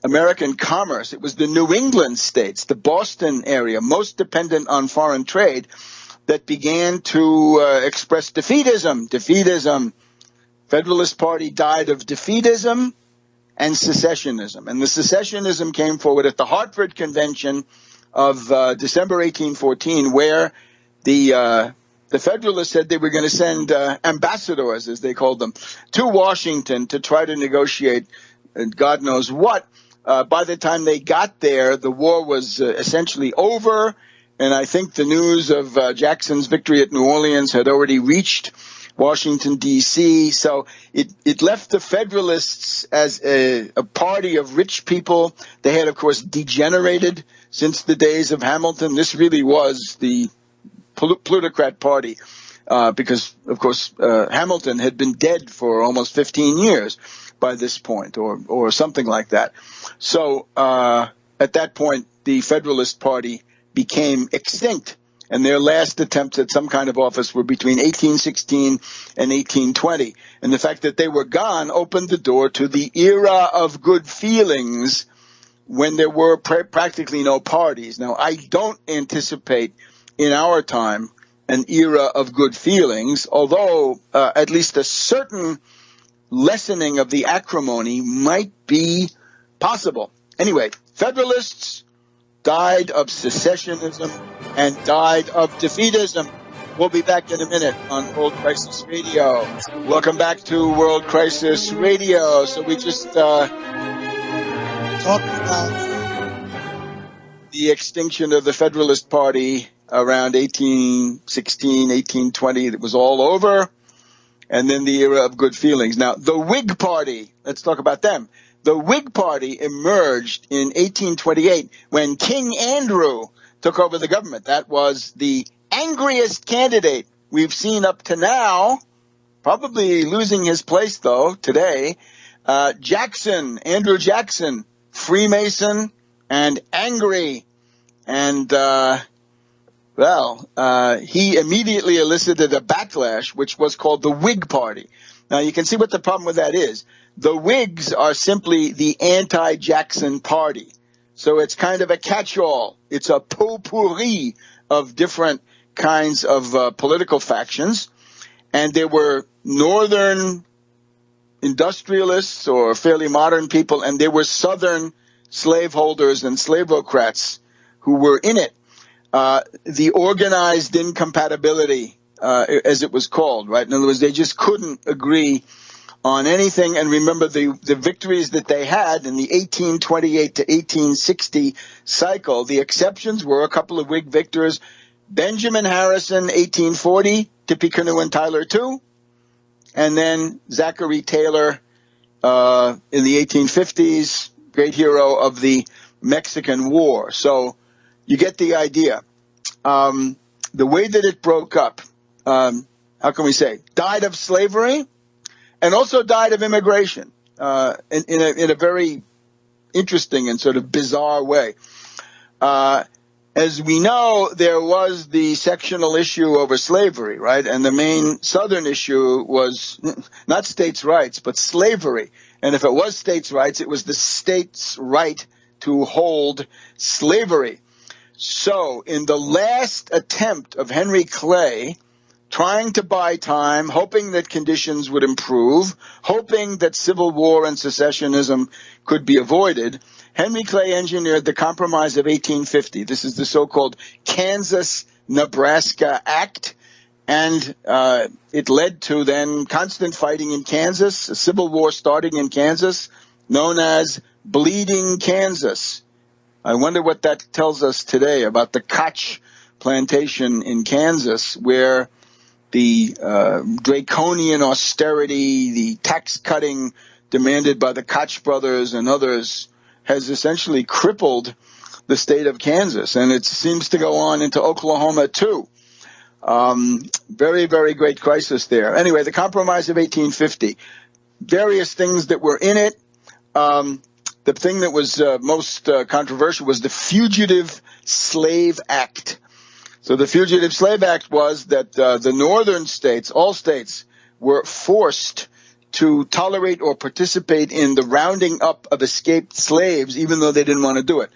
American commerce, it was the New England states, the Boston area, most dependent on foreign trade, that began to express defeatism. Federalist Party died of defeatism and secessionism. And the secessionism came forward at the Hartford Convention of December 1814, where the Federalists said they were going to send ambassadors, as they called them, to Washington to try to negotiate God knows what. By the time they got there, the war was essentially over, and I think the news of Jackson's victory at New Orleans had already reached Washington, D.C., so it left the Federalists as a party of rich people. They had, of course, degenerated since the days of Hamilton. This really was the plutocrat party because, of course, Hamilton had been dead for almost 15 years by this point, or something like that. So at that point, the Federalist Party became extinct, and their last attempts at some kind of office were between 1816 and 1820. And the fact that they were gone opened the door to the era of good feelings when there were practically no parties. Now, I don't anticipate in our time an era of good feelings, although at least a certain lessening of the acrimony might be possible. Anyway, Federalists died of secessionism and died of defeatism. We'll be back in a minute on World Crisis Radio. Welcome back to World Crisis Radio. So we just talked about the extinction of the Federalist Party around 1816, 1820. It was all over. And then the era of good feelings. Now, the Whig Party, let's talk about them. The Whig Party emerged in 1828 when King Andrew took over the government. That was the angriest candidate we've seen up to now, probably losing his place, though, today. Andrew Jackson, Freemason and angry. And he immediately elicited a backlash, which was called the Whig Party. Now, you can see what the problem with that is. The Whigs are simply the anti-Jackson party. So it's kind of a catch-all. It's a potpourri of different kinds of political factions. And there were northern industrialists or fairly modern people, and there were southern slaveholders and slaveocrats who were in it. The organized incompatibility, as it was called, right? In other words, they just couldn't agree on anything. And remember, the victories that they had in the 1828 to 1860 cycle, the exceptions were a couple of Whig victors, Benjamin Harrison, 1840, Tippecanoe and Tyler too, and then Zachary Taylor in the 1850s, great hero of the Mexican War. So you get the idea. The way that it broke up, how can we say, died of slavery, and also died of immigration in a very interesting and sort of bizarre way. As we know, there was the sectional issue over slavery, right? And the main southern issue was not states' rights, but slavery. And if it was states' rights, it was the state's right to hold slavery. So in the last attempt of Henry Clay, trying to buy time, hoping that conditions would improve, hoping that civil war and secessionism could be avoided, Henry Clay engineered the Compromise of 1850. This is the so-called Kansas-Nebraska Act, and it led to then constant fighting in Kansas, a civil war starting in Kansas, known as Bleeding Kansas. I wonder what that tells us today about the Koch plantation in Kansas, where the draconian austerity, the tax cutting demanded by the Koch brothers and others has essentially crippled the state of Kansas. And it seems to go on into Oklahoma too. Very, very great crisis there. Anyway, the Compromise of 1850, various things that were in it. The thing that was most controversial was the Fugitive Slave Act. So the Fugitive Slave Act was that the northern states, all states, were forced to tolerate or participate in the rounding up of escaped slaves, even though they didn't want to do it.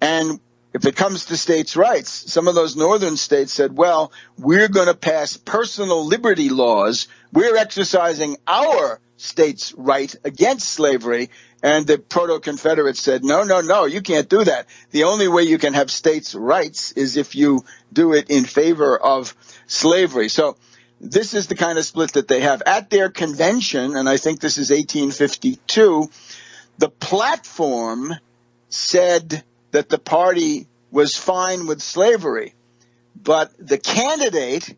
And if it comes to states' rights, some of those northern states said, well, we're going to pass personal liberty laws. We're exercising our state's right against slavery. And the proto-Confederates said, no, you can't do that. The only way you can have states' rights is if you do it in favor of slavery. So this is the kind of split that they have. At their convention, and I think this is 1852, the platform said that the party was fine with slavery, but the candidate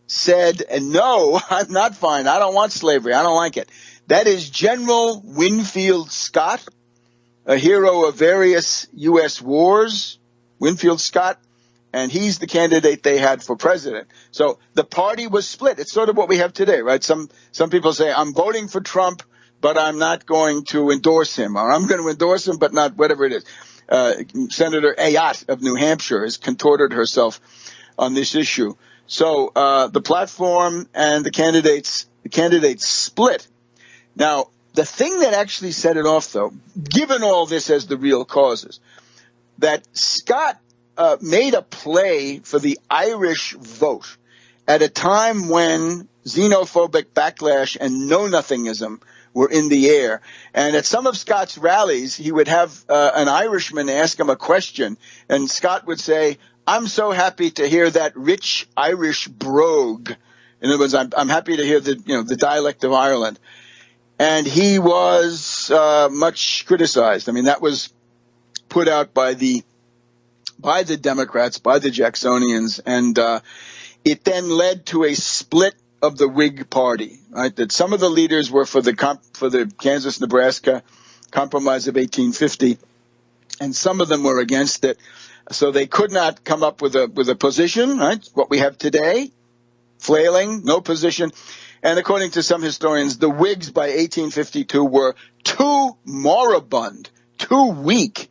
said, no, I'm not fine. I don't want slavery. I don't like it. That is General Winfield Scott, a hero of various U.S. wars, Winfield Scott, and he's the candidate they had for president. So the party was split. It's sort of what we have today, right? Some people say, I'm voting for Trump, but I'm not going to endorse him, or I'm going to endorse him, but not whatever it is. Senator Ayotte of New Hampshire has contorted herself on this issue. So the platform and the candidates split. Now, the thing that actually set it off, though, given all this as the real causes, that Scott made a play for the Irish vote at a time when xenophobic backlash and know-nothingism were in the air. And at some of Scott's rallies, he would have an Irishman ask him a question, and Scott would say, I'm so happy to hear that rich Irish brogue. In other words, I'm happy to hear the dialect of Ireland. And he was much criticized. I mean, that was put out by the Democrats, by the Jacksonians, and it then led to a split of the Whig Party. Right, that some of the leaders were for the Kansas-Nebraska Compromise of 1850, and some of them were against it. So they could not come up with a position. Right, what we have today, flailing, no position. And according to some historians, the Whigs by 1852 were too moribund, too weak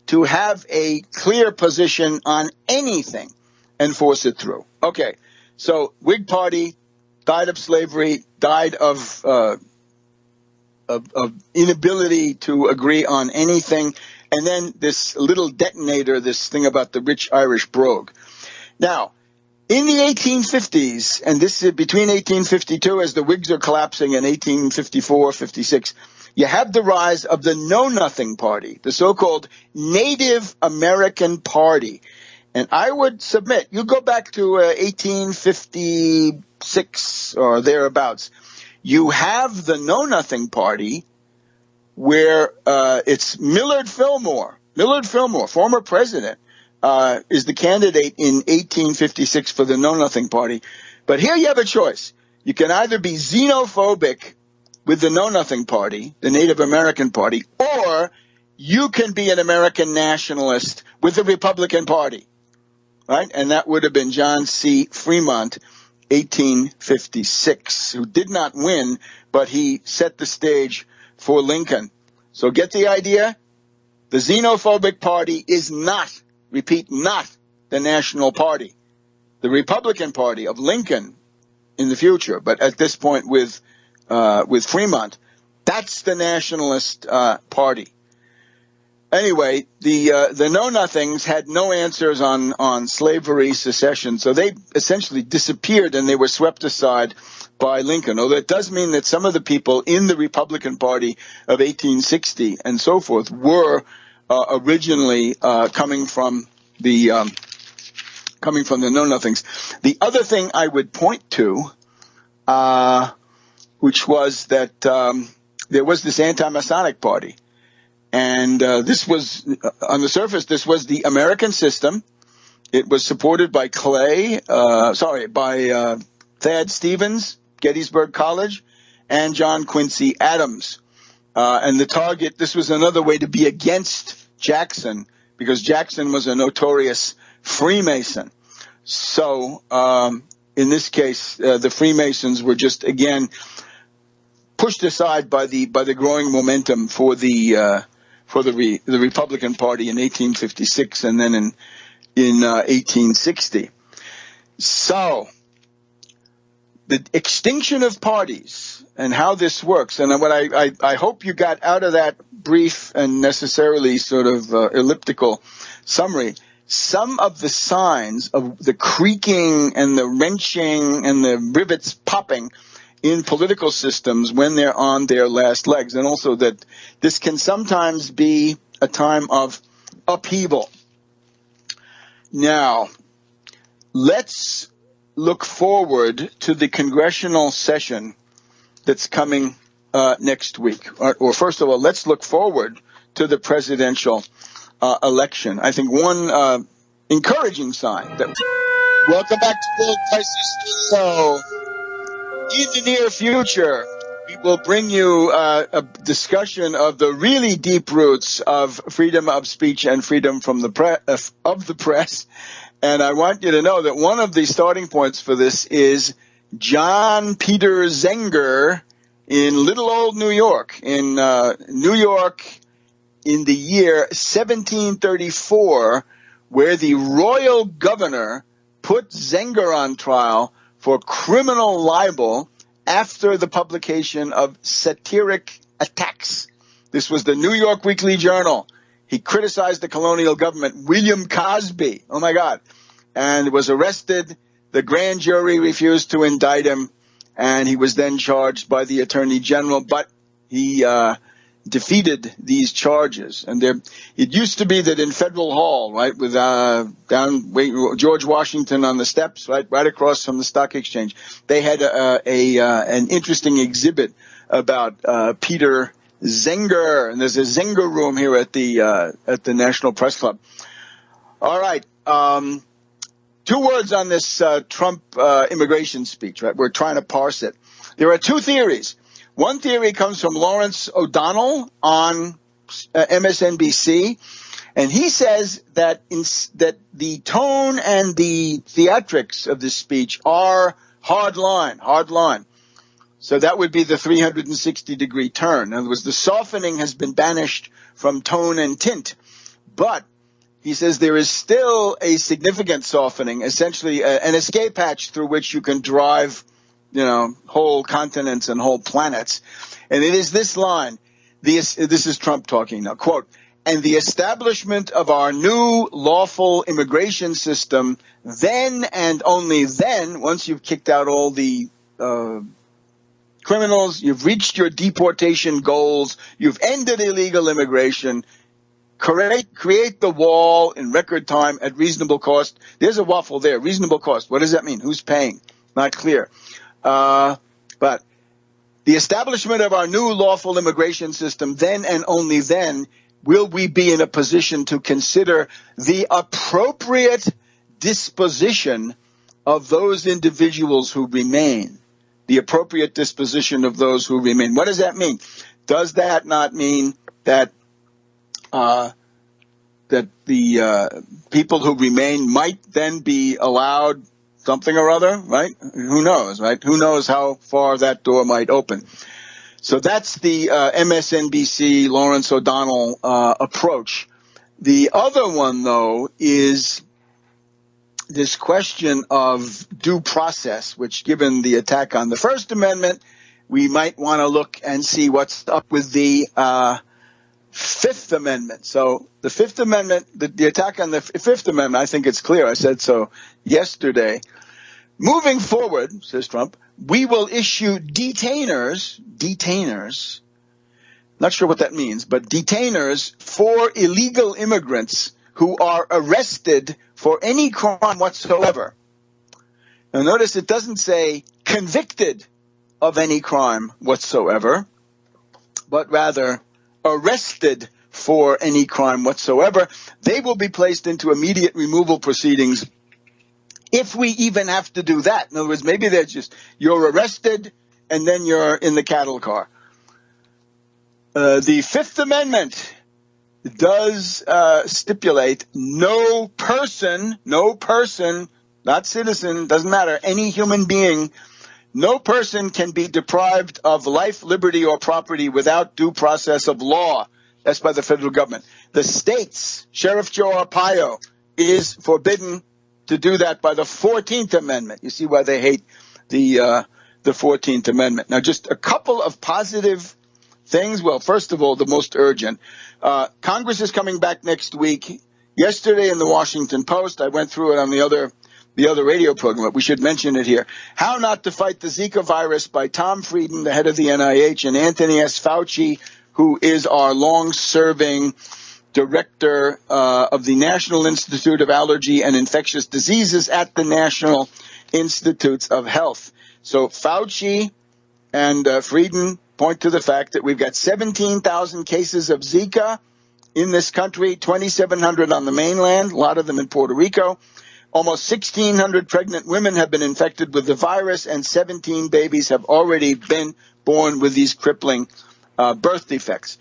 to have a clear position on anything and force it through. Okay, so Whig Party died of slavery, died of of inability to agree on anything. And then this little detonator, this thing about the rich Irish brogue. Now, in the 1850s, and this is between 1852 as the Whigs are collapsing and 1854, 56, you have the rise of the Know-Nothing Party, the so-called Native American Party. And I would submit, you go back to 1856 or thereabouts, you have the Know-Nothing Party where it's Millard Fillmore, former president, is the candidate in 1856 for the Know-Nothing Party. But here you have a choice. You can either be xenophobic with the Know-Nothing Party, the Native American Party, or you can be an American nationalist with the Republican Party, right? And that would have been John C. Fremont, 1856, who did not win, but he set the stage for Lincoln. So get the idea? The xenophobic party is not, repeat, not the National Party. The Republican Party of Lincoln in the future, but at this point with Fremont, that's the nationalist party. Anyway, the Know-Nothings had no answers on slavery, secession, so they essentially disappeared and they were swept aside by Lincoln. Although it does mean that some of the people in the Republican Party of 1860 and so forth were originally coming from the Know-Nothings. The other thing I would point to, which was that there was this anti-Masonic party. And this was, on the surface, this was the American system. It was supported by Thad Stevens, Gettysburg College, and John Quincy Adams. And the target, this was another way to be against Jackson, because Jackson was a notorious Freemason. So in this case, the Freemasons were just, again, pushed aside by the growing momentum for the Republican Party in 1856 and then in 1860. So the extinction of parties and how this works, and what I hope you got out of that brief and necessarily sort of elliptical summary, some of the signs of the creaking and the wrenching and the rivets popping in political systems when they're on their last legs, and also that this can sometimes be a time of upheaval. Now, let's look forward to the congressional session that's coming next week. Or first of all, let's look forward to the presidential election. I think one encouraging sign that welcome back to World Crisis. So, in the near future, we will bring you a discussion of the really deep roots of freedom of speech and freedom from the press. And I want you to know that one of the starting points for this is John Peter Zenger in little old New York. In New York in the year 1734, where the royal governor put Zenger on trial for criminal libel after the publication of satiric attacks. This was the New York Weekly Journal. He criticized the colonial government, William Cosby, oh my God, and was arrested. The grand jury refused to indict him, and he was then charged by the Attorney General, but he defeated these charges. And it used to be that in Federal Hall, right, with George Washington on the steps, right across from the stock exchange, they had an interesting exhibit about Peter Zenger, and there's a Zenger room here at the National Press Club. All right, 2 words on this Trump immigration speech. Right, we're trying to parse it. There are 2 theories. One theory comes from Lawrence O'Donnell on MSNBC, and he says that the tone and the theatrics of this speech are hard line. So that would be the 360-degree turn. In other words, the softening has been banished from tone and tint. But he says there is still a significant softening, essentially an escape hatch through which you can drive whole continents and whole planets. And it is this line. This is Trump talking now. Quote, "And the establishment of our new lawful immigration system, then and only then, once you've kicked out all the criminals, you've reached your deportation goals, you've ended illegal immigration, create the wall in record time at reasonable cost." There's a waffle there. Reasonable cost. What does that mean? Who's paying? Not clear. But the establishment of our new lawful immigration system, then and only then will we be in a position to consider the appropriate disposition of those individuals who remain. The appropriate disposition of those who remain. What does that mean? Does that not mean that the people who remain might then be allowed something or other, right? Who knows, right? Who knows how far that door might open. So that's the MSNBC Lawrence O'Donnell approach. The other one, though, is this question of due process, which, given the attack on the First Amendment, we might want to look and see what's up with the Fifth Amendment. So the Fifth Amendment, the attack on the Fifth Amendment, I think it's clear. I said so yesterday. Moving forward, says Trump, we will issue detainers, not sure what that means, but detainers for illegal immigrants who are arrested for any crime whatsoever. Now notice it doesn't say convicted of any crime whatsoever, but rather arrested for any crime whatsoever. They will be placed into immediate removal proceedings if we even have to do that. In other words, maybe they're just, you're arrested and then you're in the cattle car. The Fifth Amendment does stipulate no person, not citizen, doesn't matter, any human being, no person can be deprived of life, liberty, or property without due process of law. That's by the federal government. The states, Sheriff Joe Arpaio, is forbidden to do that by the 14th Amendment. You see why they hate the 14th Amendment. Now, just a couple of positive things. Well, first of all, the most urgent. Congress is coming back next week. Yesterday in the Washington Post, I went through it on the other radio program, but we should mention it here. How Not to Fight the Zika Virus by Tom Frieden, the head of the NIH, and Anthony S. Fauci, who is our long-serving director of the National Institute of Allergy and Infectious Diseases at the National Institutes of Health. So Fauci and Frieden point to the fact that we've got 17,000 cases of Zika in this country, 2,700 on the mainland, a lot of them in Puerto Rico. Almost 1,600 pregnant women have been infected with the virus, and 17 babies have already been born with these crippling birth defects.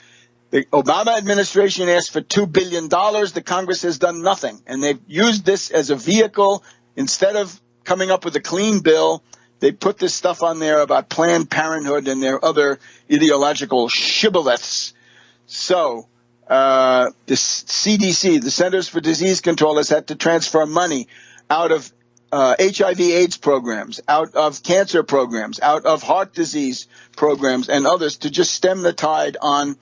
The Obama administration asked for $2 billion. The Congress has done nothing, and they've used this as a vehicle. Instead of coming up with a clean bill, they put this stuff on there about Planned Parenthood and their other ideological shibboleths. So the CDC, the Centers for Disease Control, has had to transfer money out of HIV/AIDS programs, out of cancer programs, out of heart disease programs, and others to just stem the tide on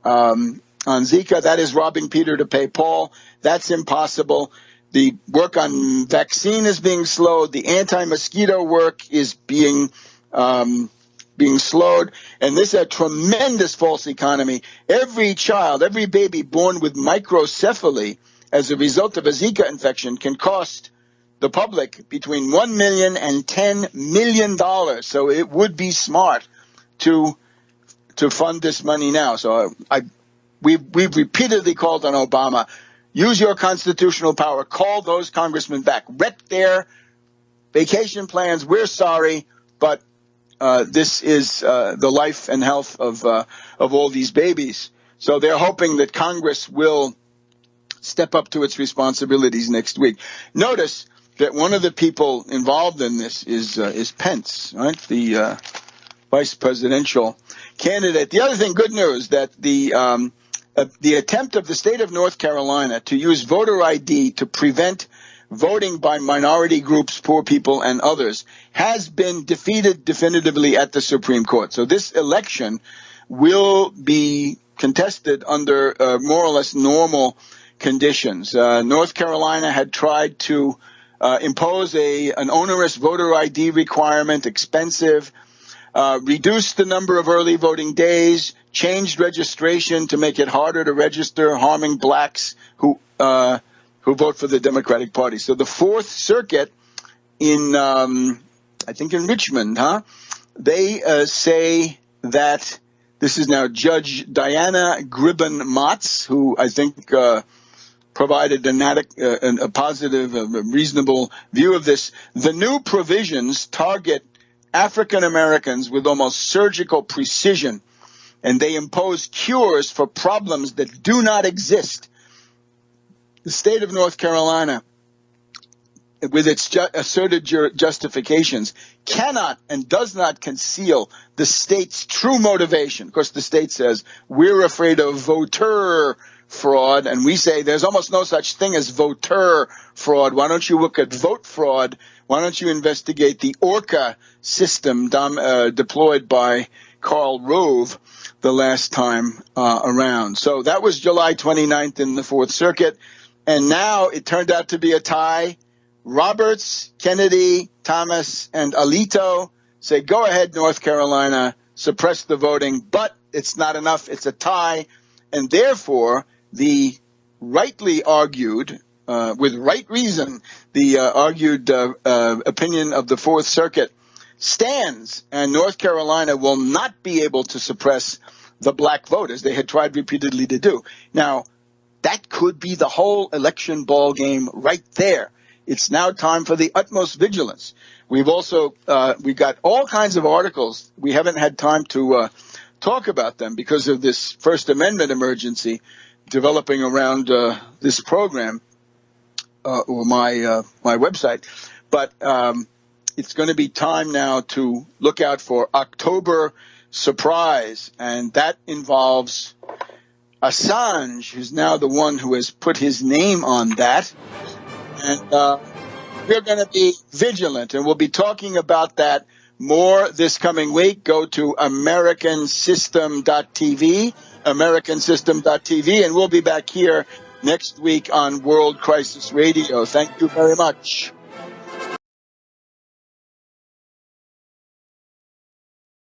Zika. That is robbing Peter to pay Paul. That's impossible. The work on vaccine is being slowed. The anti-mosquito work is being slowed. And this is a tremendous false economy. Every child, every baby born with microcephaly as a result of a Zika infection can cost the public between $1 million and $10 million. So it would be smart to fund this money now. So we've repeatedly called on Obama, use your constitutional power, call those congressmen back, wreck their vacation plans. We're sorry, but this is the life and health of all these babies. So they're hoping that Congress will step up to its responsibilities next week. Notice that one of the people involved in this is Pence, right? The vice presidential candidate. The other thing, good news, that the attempt of the state of North Carolina to use voter ID to prevent voting by minority groups, poor people, and others, has been defeated definitively at the Supreme Court. So this election will be contested under more or less normal conditions. North Carolina had tried to impose an onerous voter ID requirement, expensive, reduced the number of early voting days, changed registration to make it harder to register, harming blacks who vote for the Democratic Party. So the Fourth Circuit in, I think in Richmond, they say that this is now Judge Diana Gribben-Motz, who I think provided a positive, a reasonable view of this. The new provisions target African Americans with almost surgical precision, and they impose cures for problems that do not exist. The state of North Carolina, with its asserted justifications, cannot and does not conceal the state's true motivation. Of course, the state says, we're afraid of voter fraud, and we say there's almost no such thing as voter fraud. Why don't you look at vote fraud? Why don't you investigate the ORCA system deployed by Karl Rove the last time around? So that was July 29th in the Fourth Circuit, and now it turned out to be a tie. Roberts, Kennedy, Thomas, and Alito say, go ahead, North Carolina, suppress the voting, but it's not enough. It's a tie, and therefore the rightly argued, with right reason, the argued opinion of the Fourth Circuit stands, and North Carolina will not be able to suppress the black vote, as they had tried repeatedly to do. Now, that could be the whole election ball game right there. It's now time for the utmost vigilance. We've also we got all kinds of articles. We haven't had time to talk about them because of this First Amendment emergency developing around this program or my website. But it's going to be time now to look out for October surprise, and that involves Assange, who's now the one who has put his name on that. And we're going to be vigilant, and we'll be talking about that more this coming week. Go to americansystem.tv, americansystem.tv, and we'll be back here next week on World Crisis Radio. Thank you very much.